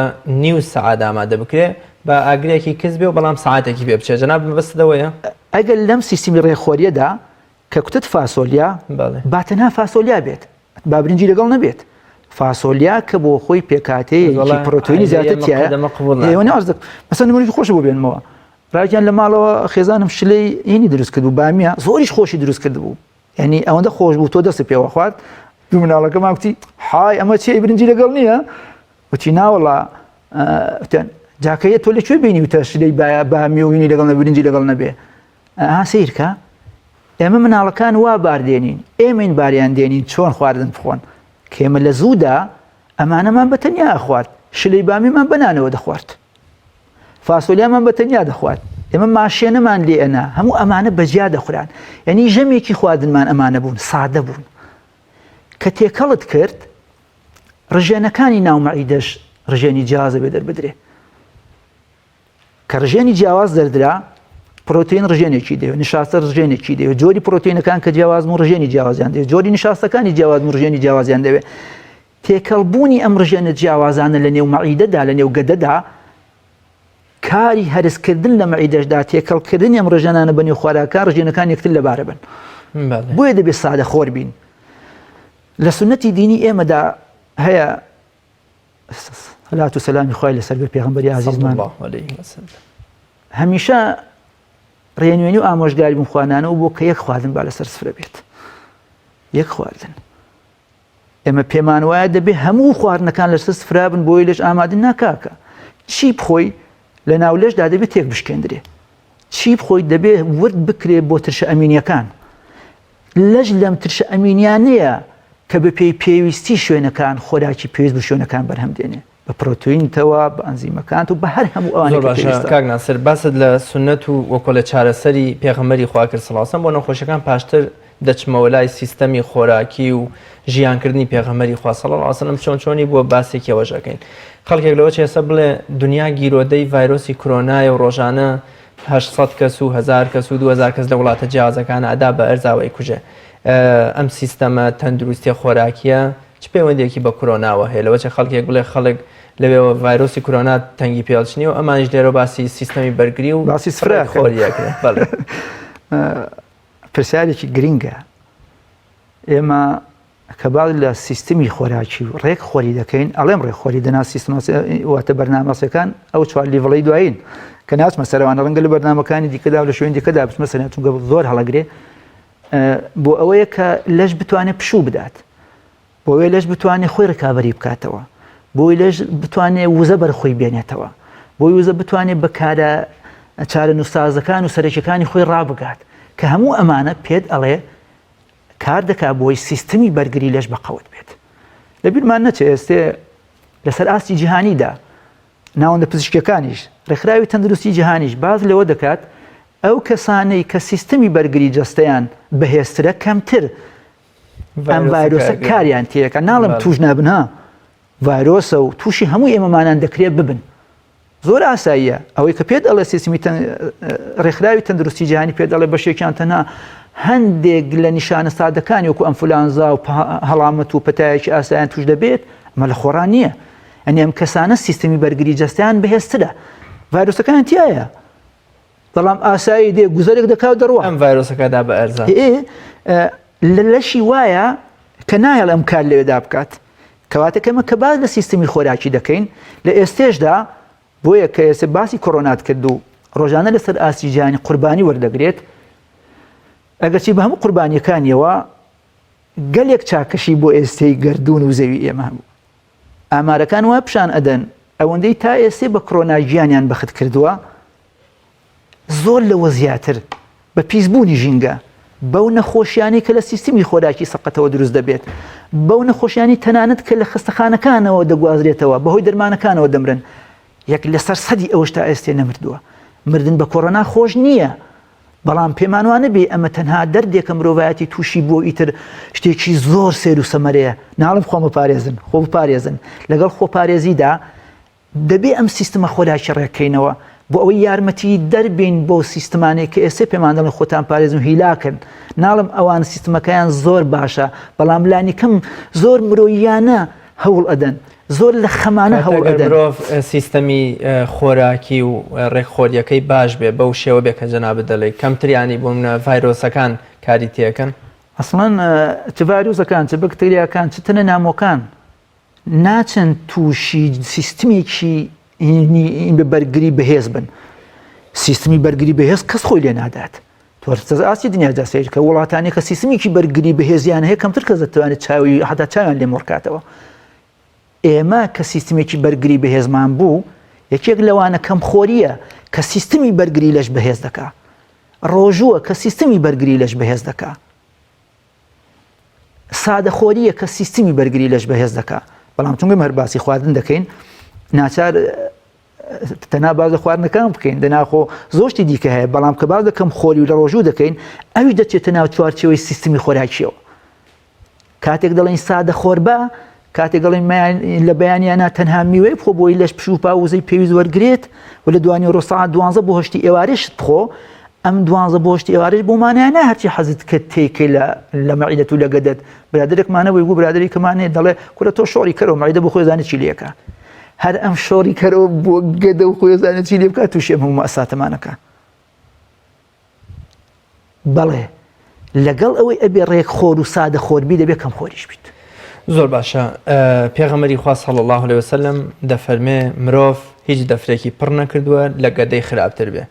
نیو سەعات ئامادە بکرێت بە ئاگرێکی کەس بێ و بەڵام ساعاتێکی پێ بچێت جەناب بەستەوەیە ئەگەر لەم سیستمی ڕێخۆریەدا کە کوتت فاسۆلیا با تەنها فاسۆلیا بێت با برنجی لەگەڵ نەبێت فاسۆلیا کە بۆ خۆی پێکاتەیەکی پرۆتئینی زیاترتیایە مەسەن نمونەیەکی خۆش بۆ بێنمەوە ڕاکیان لە ماڵەوە خێزانم شلەی هینی دروست کرد و بامیە زۆریش خۆشی دروست کرد بوو یعنی ئەوەندە خۆش بوو تۆ دەست پێوە خوارد دوو مناڵەکە ماوتی های ئەمە چی برنجی لەگەڵ نییە وتی ناوەڵا جاکەیە تۆ لەکوێ بینی وتە شلەی بامی و هینی لەگەڵ نە برنجی لەگەڵ نەبێ سیرکە ئێمە مناڵەکان وا باردێنین ئێمەین باریان دێنین چۆن خواردن بخۆن کێمە لە زوودا ئەمانەمان بەتەنیا خوارد شلەی بامیمان بەنانەوە دەخوارد فاسۆلیامان بەتەنیا دەخوارد ئێمە ماشێنەمان لێ ئەنا هەموو ئەمانە بەجیا دەخوران یعنی ژەمێکی خواردنمان ئەمانە بوون سادە بوون کە تێکەڵت کرد ڕژێنەکانی ناومەعیدەش ڕژێنی جیاوازە بێ دەربدرێ کە ڕژێنی جیاواز دەردرا پرۆتین ڕژێنێکی دەوێت نشاستە ڕژێنێکی دەوێت جۆری پرۆتینەکان کە جیاوازم و ڕژێنی جیاوازیان دەوێت جۆری نشاستەکانی جیاوازم و ڕژێنی جیاوازیان دەوێت تێکەڵبوونی ئەم ڕژێنە جیاوازانە لە نێو مەعیدەدا لە نێو گەدەدا کاری هەرسکردن لە مەعیدەشدا تێکەڵکردنی ئەم ڕژێنانە بە نێو خواراکان ڕژێنەکان یەکتر لەبارە بن بۆیە دەبێت سادە خۆر بین لە سنەتی دینی ئێمەدا هەیە هەلات و سەلامی خوای لەسەر بێ پێغەمبەری عەزیزمان هەمیشە ڕێنوێنی و ئامۆژگاری بوون خوانانەوە بۆ کە یەک خواردن با لەسەر سفرە بێت یەک خواردن ئێمە پێمان وایە دەبێت هەموو خواردنەکان لەسەر سفرا بن بۆی لەش ئامادن ناکاکە چی بخۆی لە ناو لەشدا دەبێت تێک بشکێندرێ چی بخۆی دەبێت ورد بکرێ بۆ ترشە ئەمینیەکان لەش لەم ترشە ئەمینیانەیە کە بە پێی پێویستی شوێنەکان خۆراکی پێویست بە شوێنەکان بەرهەم دێنێ بە پرۆتئینتەوە بە ئەنزیمەکان و بە هەر هەموو ئەوانە کاک ناسر باست لە سنەت و وەکۆ لە چارەسەری پێغەمبەری خوا کرد سەڵاو عەلەیهی بۆ نەخۆشیەکان پاشتر دەچمەوە لای سیستەمی خۆراکی و ژیانکردنی پێغەمبەری خوا سەڵاو عەلەیهی چۆن چۆنی بووە باسێکی ئەوەش ئەکەین خەڵکێک لەوە چێسە بڵێ دنیا گیرۆدەی ڤایرۆسی کۆرۆنایە و ڕۆژانە 800 کەس و 1000 کەس و 2000 کەس لە وڵاتە جیاوازەکانە ئەدا بە ئەرزاوەی کوژێ ئەم سیستەمە تەندروستی خۆراکیە چ پەیوەندێکی بە کۆرۆناوە هەیە لەوە چە خەڵکێک بڵێ خەڵک لەوێەوە ڤایرۆسی کۆرۆنا تەنگی پێڵچنی و ئەمانش لێرە باسی سیستەمی بەرگری و باسی سفرە خۆریەکرێ پرسیارێکی گرینگە ئێمە کە باز لە سیستمی خۆراکی و ڕێک خۆری دەکەین ئەڵێم ڕێکخۆری دەنا سیستمواتە بەرنامەسەکان ئەو چوار لیڤڵەی دوایین کە ناچمە سەرەوانە ڕەنگە لە بەرنامەکانی دیکەدا لە شوێن دیکەدا بچمە سەرێن چونکە زۆر هەڵەگرێ بۆ ئەوەیە کە لەش بتوانێت پشوو بدات بۆ ئەوەیە لەش بتوانێت خۆی ڕکابەری بکاتەوە بۆی لەش بتوانێت وزە بەرخۆی بێنێتەوە بۆی وزە بتوانێت بەکارە چارە نووسازەکان و سەرەکیەکانی خۆی ڕابگات کە هەموو ئەمانە پێت ئەڵێ کار دەکات بۆی سیستەمی بەرگری لەش بەقەوت بێت لەبیرمان نەچێ ئێستێ لەسەر ئاستی جیهانیدا ناوەندە پزیشکەکانیش ڕێکخراوی تەندروستی جیهانیش باز لەوە دەکات ئەو کەسانەی کە سیستەمی بەرگری جەستەیان بەهێزترە کەمتر ئەم ڤایرۆسە کاریان تێکە ناڵم توش نابنها ڤایرۆسە و تووشی هەموو ئێمەمانان دەکرێت ببن. زۆر ئاساییە ئەوەی کە پێت ئەڵێ سیستمی ڕێکخراوی تەندروستی جیهانی پێت ئەڵێ بەشێکیان تەنها هەندێک لە نیشانە سادەکانی وەکو ئەنفولانزا و هەڵامەت و پەتایەکی ئاساییان توش دەبێت ئەمە لە خۆڕان نییە. ئەنی ئەم کەسانە سیستمی بەرگری جەستیان بەهێزترە. ڤایرۆسەکان تایە بەڵام ئاسایی دێ گوزارێک دەکاو دەڕوە ئەم ڤایرۆسەکەدا بە ئەرزان لە لەشی وایە کە نایەڵ ئەم کار لەوێدا بکات کەواتە کەمە کە باز لە سیستمی خۆراکی دەکەین لە ئێستێشدا بۆیە کە ئێستا باسی کۆڕۆنات کرد و ڕۆژانە لەسەر ئاسی جیهانی قوربانی وەردەگرێت ئەگەرچی بە هەموو قوربانیەکانیەوە گەلێک چاکەشی بۆ ئێستەی گەردوون و زەوی ئێمە هەبوو. ئامارەکان وا پیشان ئەدەن ئەوەندەی تا ئێسێ بە کۆڕۆنا گیانیان بەخت کردووە زۆر لەوە زیاتر بە پیسبوونی ژینگە بەو نەخۆشیانی کە لە سیستمی خۆراکی سەقەتەوە دروست دەبێت بەو نەخۆشیانی تەنانەت کە لە خستەخانەکانەوە دەگوازرێتەوە بەهۆی دەرمانەکانەوە دەمرن یەک لەسەر سەدی ئەوەش تا ئێستێ نەمردووە. مردن بە کۆڕۆنا خۆش نییە بەڵام پێمان وانە بێ ئەمە تەنها دەردێکە مرۆڤایەتی تووشی بۆ ئیتر شتێکی زۆر سێر و سەمەرەیە. ناڵم خۆ بپارێزن خۆ بپارێزن لەگەڵ خۆپارێزیدا دەبێ ئەم سیستمە خۆراکی ڕێککەینەوە بۆ ئەوەی یارمەتی دەربین بۆ سیستمانێک کە ئێستا پێمان دەڵێن خۆتان پارێزن و هیلاکن. ناڵم ئەوان سیستمەکەیان زۆر باشە بەڵام لانی کەم زۆر مرۆییانە هەوڵ ئەدەن زۆر لە خەمانە هەوڵ ئەدەن. مرۆڤ سیستەمی خۆراکی و ڕێکخۆریەکەی باش بێ بەو شێوە بێ کە جەنابەت دەڵێ کەمتریانی بوون ڤایرۆسەکان کاری تێکەن. ئەسڵەن چ ڤایرۆسەکان چ بەکتریاکان چ تەنە نامۆکان ناچەند تووشی سیستمێکی بە بەرگری بەهێز بن. سیستمی بەرگری بەهێز کەس خۆی لێ نادات. تۆ ئاسی دنیادا سیر کە وڵاتانی کە سیستمێکی بەرگری بەهێزیان هەیە کەمتر کەس دەتوانێت چاوی حتا چاویان لێ مڕکاتەوە. ئێمە کە سیستمێکی بەرگری بەهێزمان بوو یەکێک لەوانە کەم خۆریە کە سیستمی بەرگری لەش بەهێز دەکا. ڕۆژووە کە سیستمی بەرگری لەش بەهێز دەکا. سادەخۆریە کە سیستمی بەرگری لەش بەهێز دەکا. بەڵام چونکە هەر باسی خواردن دەکەین ناچار تەنها باز لە خواردنەکان بکەین دەناخۆ زۆشتی دیکە هەیە بەڵام کە باز دەکەم خۆری و لە ڕۆژوو دەکەین ئەوی دەچێتە ناو چوارچێوەی سیستمی خۆراکیەوە. کاتێک دەڵێن سادەخۆر بە کاتێک دەڵێن لە بەیانیانە تەنها میوەی بخۆ بۆی لەش پشوو پاوزەی پێویست وەرگێت و لە دوانی ڕۆسەعات 12 بۆ هەشتی ئێوارێشت بخۆ ئەم 12 بۆ هەشتی ئێوارێش بۆ مانایانە هەرچی حەزت کە تێکەی لە مەعیدەت و لە گەدەت برادێکمانەوەی بوو برادری کەمانێ دەڵێ کورە تۆ شۆڕی کەرەوە مەعیدە بۆ خۆی زانێت چی لێکە هەر ئەم شۆڕی کەرەوە بۆ گەدە و خۆی زانێت چی لێ بکات تووشی ئەم هەموو ئەساتەمانەکە. بەڵێ لەگەڵ ئەوەی ئەبێ ڕێکخۆر و سادەخۆربی دەبێت کەم خۆریش بیت. زۆر باشە پێغەمبەری خوا صلی الله علیه وسلم دەفەرمێ مرۆڤ هیچ دەفرێکی پڕ نەکردووە لە گەدەی خراپتر بێ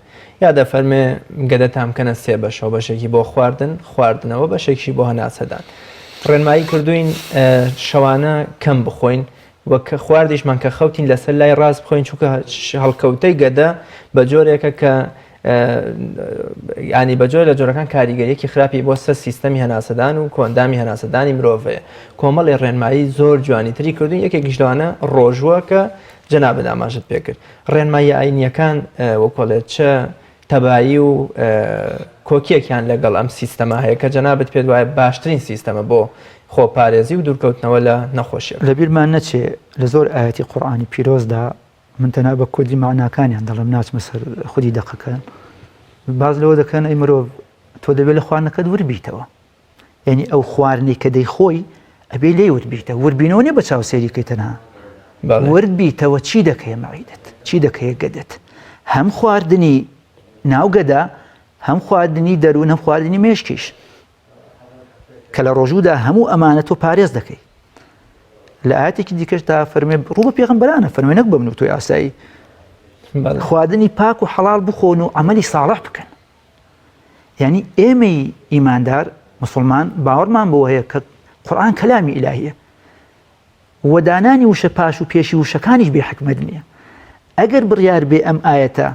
یا دەفەرمێ گەدەتان بکەنە سێ بەشەوە بەشێکی بۆ خواردنەوە بەشێکی بۆ هەناسەدان. ڕێنمایی کردوین شەوانە کەم بخۆین وەک خواردیشمان کە خەوتین لەسەر لای ڕاست بخۆین چونکە هەڵکەوتەی گەدە بە جۆرێکە کە ینی بەجۆر لە جۆرەکان کاریگەریەکی خراپی بۆ سەر سیستەمی هەناسەدان و کۆندامی هەناسەدانی مرۆڤەیە. کۆمەڵی ڕێنمایی زۆر جوانی تری کردوین یەکێکیش لەوانە ڕۆژووە کە جەنابەت ئاماژت پێ کرد. ڕێنمایی ئاینیەکان وەکۆڵێت چە تەبایی و کۆکیەکیان لەگەڵ ئەم سیستەمە هەیە کە جەنابەت پێت وایە باشترین سیستەمە بۆ خۆپارێزی و دوورکەوتنەوە لە نەخۆشیە. لەبیرمان نەچێ لە زۆر ئاەتی قورئانی پیرۆزدا من تەنها بە کۆدی معناکانیان دەڵم ناچمە سەر خودی دەقەکەن باز لەوە دەکەن ئەی مرۆڤ تۆ دەبێت لە خواردنەکەت وربیتەوە یعنی ئەو خواردنی کە دەیخۆی ئەبێ لێ وربیتە وربینەوە نیە بە چاوسێریکەی تەنها وردبیتەوە چی دەکەیە مەعیدەت چی دەکەیە گەدەت هەم خواردنی ناو گەدا هەم خواردنی دەروون هەم خواردنی مێشکیش کە لە ڕۆژوودا هەموو ئەمانە تۆ پارێز دەکەی. لە ئاەتێکی دیکەش تا فەرمێ ڕوو بە پێغەمبەرانە فەرمێ نەک بە من و تۆی ئاسایی خواردنی پاک و حەڵال بخۆن و عەمەلی ساڵح بکەن. یعنی ئێمەی ئیماندار موسڵمان باوەڕمان بەوە هەیە کە قورئان کەلامی ئیلاهیە وەدانانی وشە پاش و پێشی وشەکانیش بێ حکمت نییە. ئەگەر بڕیار بێ ئەم ئاەتە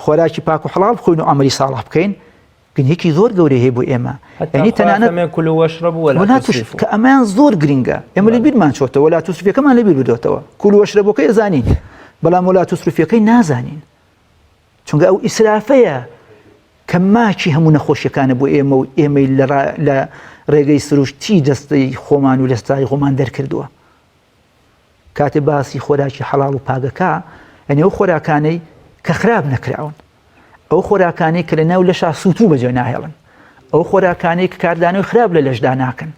خۆراکی پاک و حەڵال بخۆین و عەمەلی ساڵح بکەین گنجێکی زۆر گەورەی هەیە بۆ ئێمە یعنی تەنانەت کە ئەمان زۆر گرنگە ئێمە لە بیرمان چۆتەوە وەلا تووسفیەکەمان لە بیر بدۆتەوە کول وەشرەبەکەی ئەزانین بەڵام وەلا تووسفیەکەی نازانین چونکە ئەو ئیسرافەیە کە ماچی هەموو نەخۆشیەکانە بۆ ئێمە و ئێمەی لە ڕێگەی سروشتی دەستەی خۆمان و لەستای خۆمان دەرکردووە. کاتێ باسی خۆراکی حەڵاڵ و پاگەکە ئەنێ ئەو خۆراکانەی کە خراپ نەکراون، ئەو خۆراکانەی کە لە ناو لەشا سووتوو بەجێ ناهێڵن، ئەو خۆراکانەی کە کاردانەوەی خراپ لە لەشدا ناکەن،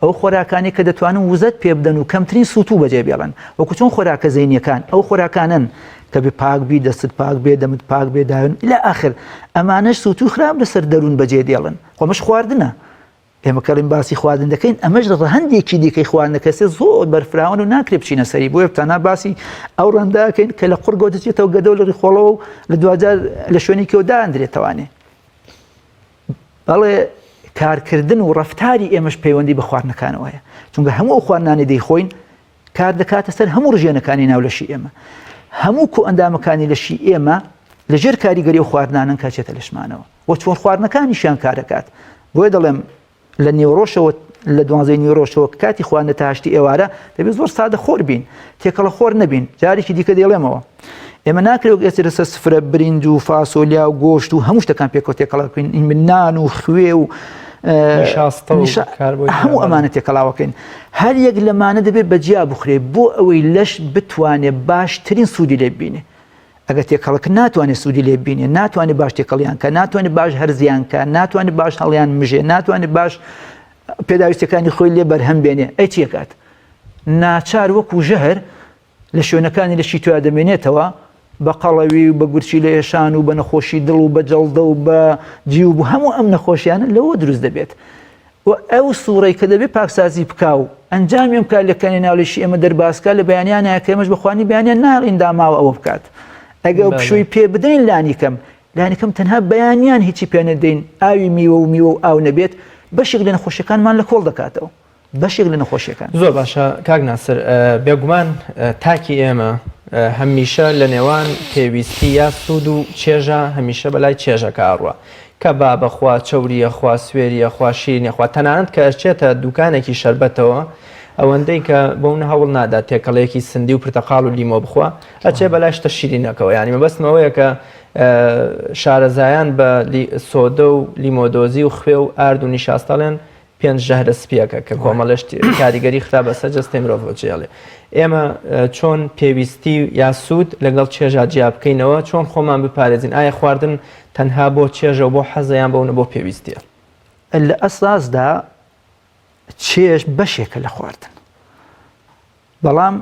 ئەو خۆراکانی کە دەتوانن وزەت پێ بدەن و کەمترین سووتوو بەجێ بێڵن، وەکو چۆن خۆراکە زەینیەکان ئەو خۆراکانن کە بێ پاک بی، دەستت پاک بێ، دەمت پاک بێ، داوێن إلى آخر ئەمانەش سووتوو خراپ لەسەر دەروون بەجێ دێڵن. خۆمەش خواردنە، ئێمە کەڵین باسی خواردن دەکەین، ئەمەش هەندێکی دیکەی خواردنەکە زۆر بەرفراون و ناکرێ بچینە سەری، بۆیە تەنها باسی ئەو ڕەنداکەین کە لە قورگۆ دەچێتەوە گەدە و لە ڕیخۆڵەوە و لە دوجار لە شوێنی کەوە دادرێتەوانێ. بەڵێ کارکردن و ڕەفتاری ئێمەش پەیوەندی بە خواردنەکانەوەیە، چونکە هەموو ئەو خواردنانی دەیخۆین کار دەکاتە سەر هەموو ڕژێنەکانی ناو لەشی ئێمە، هەموو کۆ ئەندامەکانی لەشی ئێمە لەژێر کاریگەری و خواردنانن کاچێتە لەشمانەوە و چۆن خواردنەکانیشیان کار دەکات. بۆیە دەڵێم لە نیوڕۆشەوە لە 12 نیوڕۆشەوە کاتی خواردنە تا 8 ئێوارە دەبێت زۆر سادە خۆر بین، تێکەڵە خۆر نەبین. جارێکی دیکە دێڵێمەوە ئێمە ناکرێت ئێستا لەسەر سفرە برنج و فاسۆلیا و گۆشت و هەموو شتەکان پێکەوە تێکەڵا بکەین، من نان و خوێ و هەموو ئەمانە تێکەڵاوەکەین. هەر یەک لەمانە دەبێت بەجیا بخرێ بۆ ئەوەی لەش بتوانێت باشترین سوودی لێ ببینێ. ئەگەر تێکەڵک ناتوانێت سوودی لێ ببینێ، ناتوانێت باش تێکەڵیان کە، ناتوانێت باش هەرزیان کە، ناتوانێت باش هەڵیان مژێ، ناتوانێت باش پێداویستەکانی خۆی لێ بەرهەم بێنێ، ئەی چیەکات؟ ناچار وەکو ژەهر لە شوێنەکانی لەشی تویا دەمێنێتەوە بە قەڵەوی و بە گورچی لە ئێشان و بە نەخۆشی دڵ و بە جەڵدە و بە جیوب و هەموو ئەم نەخۆشیانە لەوە دروست دەبێت. و ئەو سوورەی کە دەبێت پاکسازی بکا و ئەنجامی ئەم کار لەکانی ناولێشی ئێمە دەرباسکە لە بەیانیانە کە ئێمەش بەخوانی بەیانیان ناڵین داماوە ئەوە بکات. ئەگە ئەو پشووی پێ بدەین لانیکەم تەنها بەیانیان هیچی پێ نەدەین، ئاوی میوە و میوە و ئاو نەبێت، بەشێک لە نەخۆشیەکانمان لە کۆڵ دەکاتەوە، بەشێک لە نەخۆشیەکان. زۆر باشە کاک ناسر، بێگومان تاکی ئێمە هەمیشە لە نێوان پێویستی یا سوود و چێژە هەمیشە بەلای چێژەکە ئاڕوە کە با بەخوا چەوریە، خوا سوێریە، خوا شیرینە، خوا تەنانەت کە ئەچێتە دوکانێکی شەربەتەوە ئەوەندەی کە بۆون هەوڵ نادا تێکەڵەیەکی سندی و پرتەقاڵ و لیمۆ بخوا ئەچێ بەلای شتە شیرینەکەەوە. یعنی مەبەستمەوەیە کە شارەزایان بە سۆدە و لیمۆدۆزی و خوێ و ئارد و نیشاستەڵێن 5 ژەهرە سپیەکە کە کۆمەڵش کاریگەری خراپە سەرجەستەی مرۆڤ جێڵێ. ئێمە چۆن پێویستی یا سوود لەگەڵ چێژا جیا بکەینەوە، چۆن خۆمان بپارێزین؟ ئایا خواردن تەنها بۆ چێژە و بۆ حەزەیان بەونە بۆ پێویستیە؟ لە ئەساسدا چێژ بەشێکە لە خواردن، بەڵام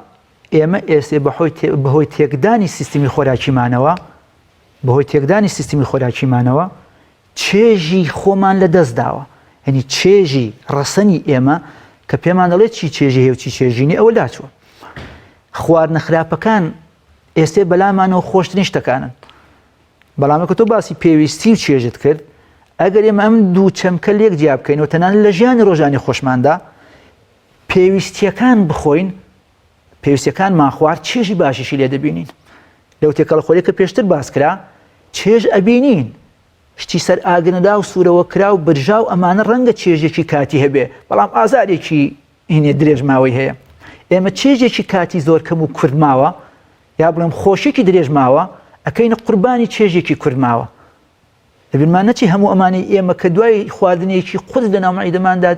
ئێمە ئێسێ بەهۆی تێکدانی سیستمی خۆراکیمانەوە چێژی خۆمان لە دەست داوە. هەنی چێژی ڕەسەنی ئێمە کە پێمان دەڵێت چی چێژی هەیە و چی چێژینی ئەوە لاچووە. خواردنە خراپەکان ئێستێ بەلامانەوە خۆشترین شتەکانن، بەڵامەکە تۆ باسی پێویستی و چێژت کرد، ئەگەر ئێمە ئەم دوو چەمکە لێک جیا بکەینەوە تەنانەت لە ژیانی ڕۆژانی خۆشماندا پێویستیەکان بخۆین، پێویستیەکانمان خوارد چێژی باشیشی لێ دەبینین. لەو تێکەڵە خۆریە کە پێشتر باس کرا چێژ ئەبینین، شتی سەر ئاگرنەدا و سوورەوە کرا و برژاو ئەمانە ڕەنگە چێژێکی کاتی هەبێ، بەڵام ئازارێکی هینێ درێژماوەی هەیە. ئێمە چێژێکی کاتی زۆر کەم و کوردماوە یا بڵێم خۆشێکی درێژماوە ئەکەینە قوربانی چێژێکی کوردماوە. دەبینمان نەچی هەموو ئەمانی ئێمە کە دوای خواردنێکی قورس لە ناو مەعیدەماندا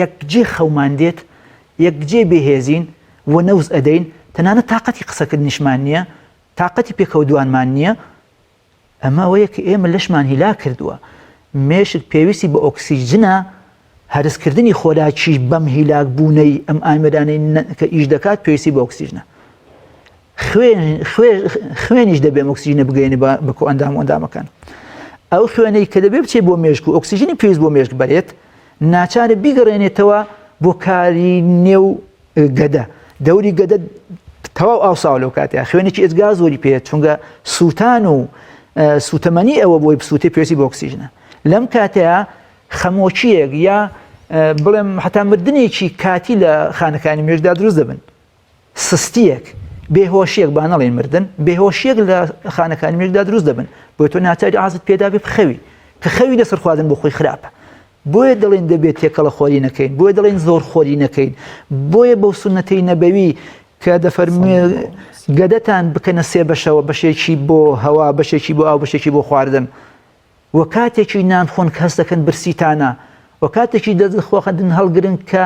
یەکجێ خەومان دێت، یەکجێ بێهێزین و نەوز ئەدەین، تەنانەت تااقەتی قسەکردنیشمان نییە، تااقەتی پێکەوتوانمان نییە. ئەمە ئەوەیە کە ئێمە لەشمان هیلا کردووە. مێشک پێویستی بە ئۆکسیژنە، هەرسکردنی خۆراکی بەم هیلاک بوونەی ئەم ئامێرانەی کە ئیش دەکات پێویستی بە ئۆکسیژنە. خوێنیش دەبێت ئۆکسیژنە بگەێنێ بە ئەندام و ئەندامەکان. ئەو خوێنەی کە دەبێت بچێت بۆ مێشک و ئۆکسیژنی پێویست بۆ مێشک بەرێت، ناچارە بیگەڕێنێتەوە بۆ کاری نێو گەدە، دەوری گەدە تەواو ئاوساو لەو کاتەیە خوێنێکی ئێزگا زۆری پێێت، چونکە سووتان و سوتەمەنی ئەوە بۆی بسووتێ پێویستی بە ئۆکسیژنە. لەم کاتەیە خەمۆچیەک یا بڵێم حتا مردنێکی کاتی لە خانەکانی مێژدا دروست دەبن، سستیەک، بێهۆشیەک با نەڵێن مردن، بێهۆشیەک لە خانەکانی مێژدا دروست دەبن، بۆی تۆ ناچاری ئازت پێدا بێ بخەوی کە خەوی لەسەر خواردن بۆ خۆی خراپە. بۆیە دەڵێن دەبێت تێکەڵە خۆری نەکەین، بۆیە دەڵێن زۆر خۆری نەکەین، بۆیە بەو سونەتەی نەبەوی کە دەفەرمێ گەدەتان بکەنە 3 بەشەوە، بەشێکی بۆ هەوا، بەشێکی بۆ ئاو، بەشێکی بۆ خواردن. وە کاتێکی نان خۆن کە هەست دەکەن برسیتانە، وە کاتێکی دەستخواخەندن هەڵگرن کە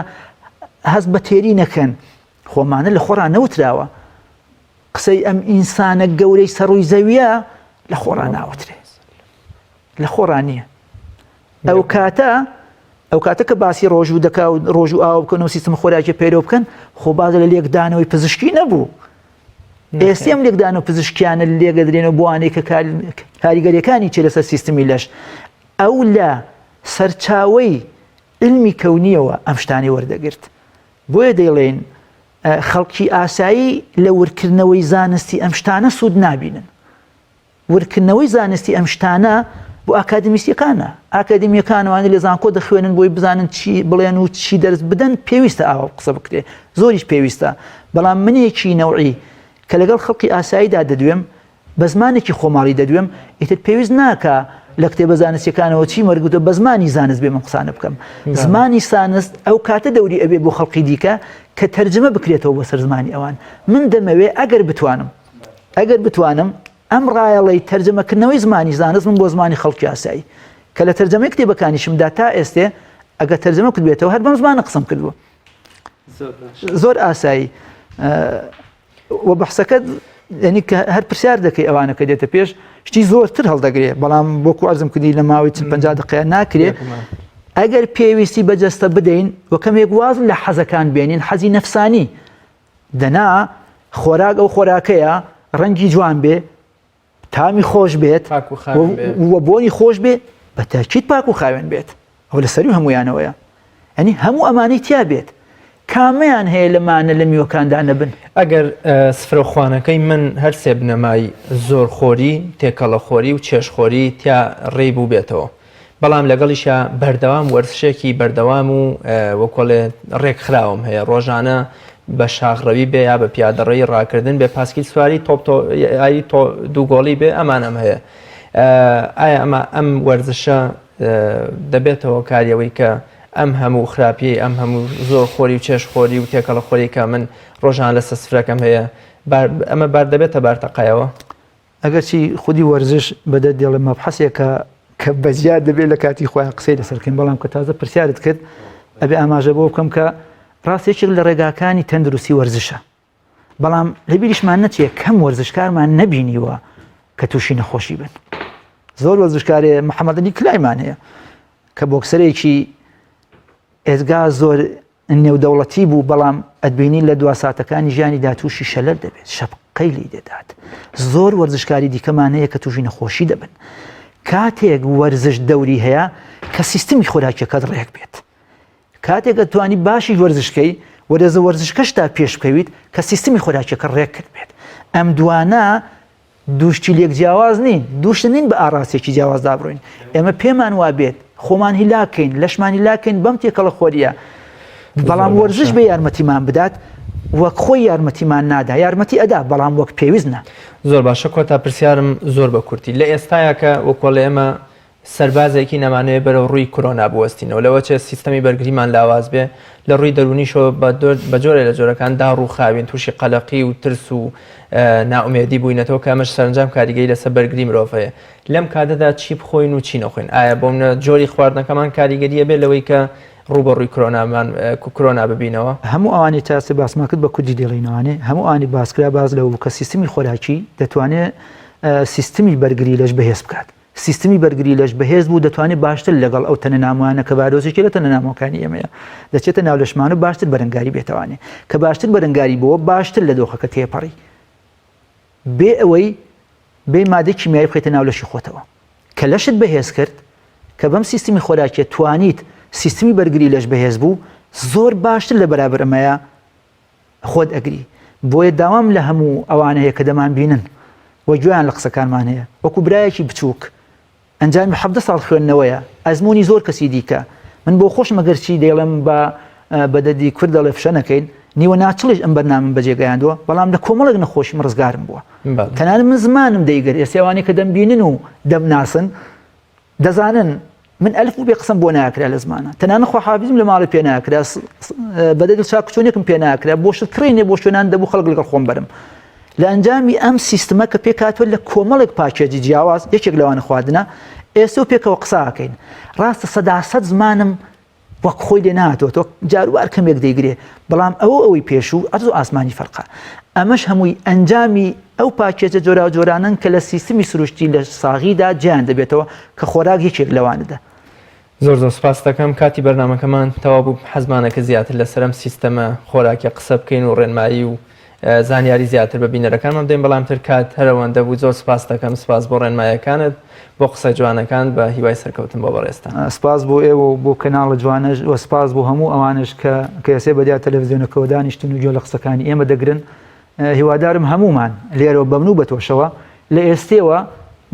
هەست بە تێری نەکەن، خۆمانە لە خۆڕان نەوتراوە قسەی ئەم ئینسانە گەورەی سەڕووی زەویە لە خۆڕان ناوترێ لە خۆڕان نییە ئەو کاتە کە باسی ڕۆژوو دەکا و ڕۆژ و ئاو بکەن و سیستم خۆراکی پەیرۆ بکەن خۆ بازە لە لێکدانەوەی پزیشکی نەبوو ئێستێم لێکدان و پزیشکیانە لێگەدرێنەوە بۆوانەی کە کاریگەریەکانی چێ لەسەر سیستمی لەش ئەو لە سەرچاوەی علمی کەونیەوە ئەم شتانی وەردەگرت بۆیە دەیڵێن خەڵکی ئاسایی لە ورکردنەوەی زانستی ئەم شتانە سوود نابینن ورکردنەوەی زانستی ئەم شتانە بۆ ئاکادمیستیەکانە ئاکادمیەکانوانە لە زانکۆ دەخوێنن بۆی بزانن چی بڵێن و چی دەرس بدەن پێویستە ئاوا قسە بکرێ زۆریش پێویستە بەڵام منێکی نەوعی کە لەگەڵ خەڵکی ئاساییدا دەدوێم بە زمانێکی خۆماڵی دەدوێم ئیتر پێویست ناکە لە کتێبە زانستیەکانەوە چی وەرگتووە بە زمانی زانست بێ من قسانە بکەم زمانی سانست ئەو کاتە دەوری ئەبێ بۆ خەڵقی دیکە کە تەرجمە بکرێتەوە بۆ سەر زمانی ئەوان من دەمەوێ ئەگەر بتوانم ئەم ڕایەڵەی تەرجمەکردنەوەی زمانی زانست من بۆ زمانی خەڵکی ئاسایی کە لە تەرجمەی کتێبەکانیشمدا تا ئێستێ ئەگەر تەرجمە کرد بێتەوە هەر بەم زمانە قسەم کردووە زۆر ئاسایی و بەحسەکەت یعنی کە هەر پرسیار دەکەی ئەوانە کە دێتە پێش شتی زۆرتر هەڵدەگرێ بەڵام بۆکو عەرزم کردی لە ماوەی 50 دقیقە ناکرێ ئەگەر پێویستی بەجەستە بدەین و کەمێک واز لە حەزەکان بێنین حەزی نەفسانی دەنا خۆراک ئەو خۆراکەیە ڕەنگی جوان بێ تامی خۆش بێت و بۆنی خۆش بێ بە تاکید پاک و خاوێن بێت ئەو لەسەری هەمویانەوەیە ئەنی هەموو ئەمانەی تیا بێت کامیان هەیە لەمانە لە میوەکاندا نەبن ئەگەر سفرەخوانەکەی من هەر سێ بنەمای زۆرخۆری تێکەڵەخۆری و چێشخۆری تیا ڕێی بوو بێتەوە بەڵام لەگەڵیشە بەردەوام وەرزشێکی بەردەوام و وەکۆڵێ ڕێکخراوم هەیە ڕۆژانە بە شاخڕەوی بێ یا بە پیادەڕێی ڕاکردن بێ پاسکیل سواری دووگۆڵی بێ ئەمانەم هەیە ئایا ئەم وەرزشە دەبێتەوە کاریەوەی کە ئەم هەموو خراپی ئەم هەموو زۆر خۆری و چێشخۆری و تێکەڵە خۆری کە من ڕۆژان لە سفرەکەم هەیە ئەمە بەردەبێتە بارتەقایەوە ئەگەر چی خودی وەرزش بەدە دێڵە مەبحەسێکە کە بەجیات دەبێت لە کاتی خۆیان قسەی لەسەرکەین بەڵام کە تازە پرسیارت کرد ئەبێ ئاماژە بۆ بکەم کە ڕاستێکێک لە ڕێگاکانی تەندروستی وەرزشە بەڵام لەبیریشمان نەچێت کەم وەرزشکارمان نەبینیوە کە تووشی نەخۆشی بن زۆر وەرزشکارێ محەممەدنی کلایمان هەیە کە بۆکسەرێکی ئێزگا زۆر نێودەوڵەتی بوو بەڵام ئەدبینی لە دوا ساتەکانی ژیانی داتوشی شەلەر دەبێت شەپقەی لی دەدات زۆر وەرزشکاری دیکەمان هەیە کە تووشی نەخۆشی دەبن کاتێک وەرزش دەوری هەیە کە سیستمی خۆراکیەکەت ڕێک بێت کاتێک دەتوانی باشی وەرزشکەی وەرزە وەرزشکەشتا پێش بکەویت کە سیستمی خۆراکیەکە ڕێک کرد بێت ئەم دوانە دووشتی لێک جیاواز نین دووشتە نین بە ئاڕاستێکی جیاوازدا بڕۆین ئێمە پێمان وا بێت خۆمان هیلاکەین لەشمانی لاکەین بەم تێکەڵە خۆریە بەڵام وەرزش بە یارمەتیمان بدات وەک خۆی یارمەتیمان نادا یارمەتی ئەدا بەڵام وەک پێویستە زۆر باشە کۆتا پرسیارم زۆر بە کورتی لە ئێستاە کە وەکۆڵ ئێمە سەربازێکی نەمانەوێت بەرەو ڕووی کۆرۆنا بوەستینەوە لەوە چێ سیستەمی بەرگریمان لاواز بێ لە ڕووی دەرونیشەوە بە جۆرە لە جۆرەکان داڕووخاوین تووشی قەلەقی و ترس و ناومێدی بووینەتەوە کە ئەمەش سەرنجام کاریگەری لەسەر بەرگری مرۆڤەیە لەم کاتەدا چی بخۆین و چی نەخۆین ئایا بۆمە جۆری خواردنەکەمان کاریگەریە بێت لەوەی کە ڕوو بە ڕووی کۆرۆنا ببینەوە هەموو ئەوانی تاسێ باسمان کرد بە کوردی دێڵینەوەوانێ هەموو ئانی باسکرا باز لەوە کە سیستمی خۆراکی دەتوانێت سیستمی بەرگری لەش بەهێز بکات سیستمی بەرگری لەش بەهێز بوو دەتوانێت باشتر لەگەڵ ئەو تەنە ناموانە کە بارۆزێکی لە تەنە نامۆکانی ئێمەیە دەچێتە ناو لەشمان و باشتر بەرەنگاری بێتوانێت کە باشتر بەرەنگاری بۆ باشتر لە دۆخەکە تێپەڕی بێ ئەوەی بێ مادەی کیمیایی بخێتە ناو لەشی خۆتەوە کە لەشت بەهێز کرد کە بەم سیستمی خۆراکیە توانیت سیستمی بەرگری لەش بەهێز بوو زۆر باشتر لە بەرابەر ئەمەیە خۆت ئەگری بۆیە داوام لە هەموو ئەوانە هەیە کە دەمان بینن وە گوێیان لە قسەکانمان هەیە وەکو برایەکی بچووک ئەنجامی 17 ساڵ خوێندنەوەیە ئەزمموی زۆر کەسی دیکە من بۆ خۆش مەگەرچی دەیڵم بە بەدەدی کورد دەڵێ فشە نەکەین نیوە ناچڵش ئەم بەرنامەم بەجێگەیاندووە بەڵام لە کۆمەڵێک نەخۆشیم ڕزگارم بووە تەنانەت من زمانم دەیگەر ئێستاوانی کە دەمبینن و دەمناسن دەزانن من ئەلف و بێ قسەم بۆ ناکرا لە زمانە تەنانەت خۆحافیزم لە ماڵی پێ ناکرا بەدەدڵ چاکچۆنێکم پێ ناکرا بۆ شت کڕینێ بۆ شوێنان دەبوو خەڵک لەگەڵ خۆم بەرم لە ئەنجامی ئەم سیستمە کە پێکاتوە لە کۆمەڵێک پاکێجی جیاواز یەکێک لەوانە خواردنە ئێستا و پێکەوە قساکەین ڕاستە 100% زمانم وەک خۆی لێ نهاتەوە تۆ جاروبار کەمێک دەیگرێ بەڵام ئەوەی پێشوو ئەرز و ئاسمانی فەرقە ئەمەش هەمووی ئەنجامی ئەو پاکێجە جۆرا جۆرانن کە لە سیستمی سروشتی لە ساغیدا جیان دەبێتەوە کە خۆراک یەکێک لەوانەدا. زۆر سپاس دەکەم کاتی بەرنامەکەمان تەواو بوو حەزمانەکە زیاتر لەسەرم سیستەمە خۆراکی قسە بکەین و ڕێنمایی و زانیاری زیاتر بە بینەرەکانمان دەین بەڵامتر کات هەرەوەندە بوو زۆر سپاس دەکەم سپاس بۆ ڕێنمایەکانت بۆ قسە جوانەکان بە هیوای سەرکەوتن بۆ بەڕێستان. سپاس بۆ ئێوە بۆ کەناڵە جوانەش و سپاس بۆ هەموو ئەوانش کە ئێسێ بەدیا تەلەڤیزیۆنەکەەوە دانیشتن و گوێ لە قسەکانی ئێمە دەگرن. هیوادارم هەمومان لێرەوە بەمن و بەتۆشەوە لە ئێستێوە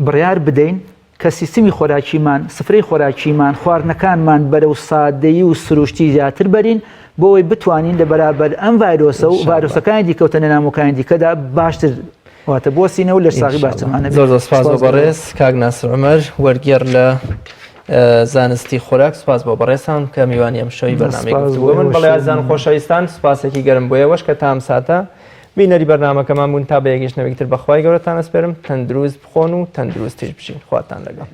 بڕیار بدەین کە سیستمی خۆراکیمان سفرەی خۆراکیمان خواردنەکانمان بەرەو سادەیی و سروشتی زیاتر بەرین بۆەوەی بتوانین لە بەرابەر ئەم ڤایرۆسە و ڤایرۆسەکانی دیکەوتە نەنامۆکانی دیکەدا باشتر واتە بۆسینەوە لە ساغی باشترمانە. زۆر سپاس بۆ بەڕێز کاک ناسر عومەر وەرگێڕ لە زانستی خۆراک سپاس بۆ بەڕێستان کە میوانی ئەم شەوی بەرنامەی گفتوگۆ من بەڵێ ئازان خۆشەویستان سپاسێکی گەرم بۆ ئێوەش کە تام ساتە بینەری بەرنامەکەمان بوون تا بە یەکگەشتنەوەیکتر بەخوای گەورەتان ئەسپێرم تەندروست بخۆن و تەندروستیش بژین خواتان لەگەڵ.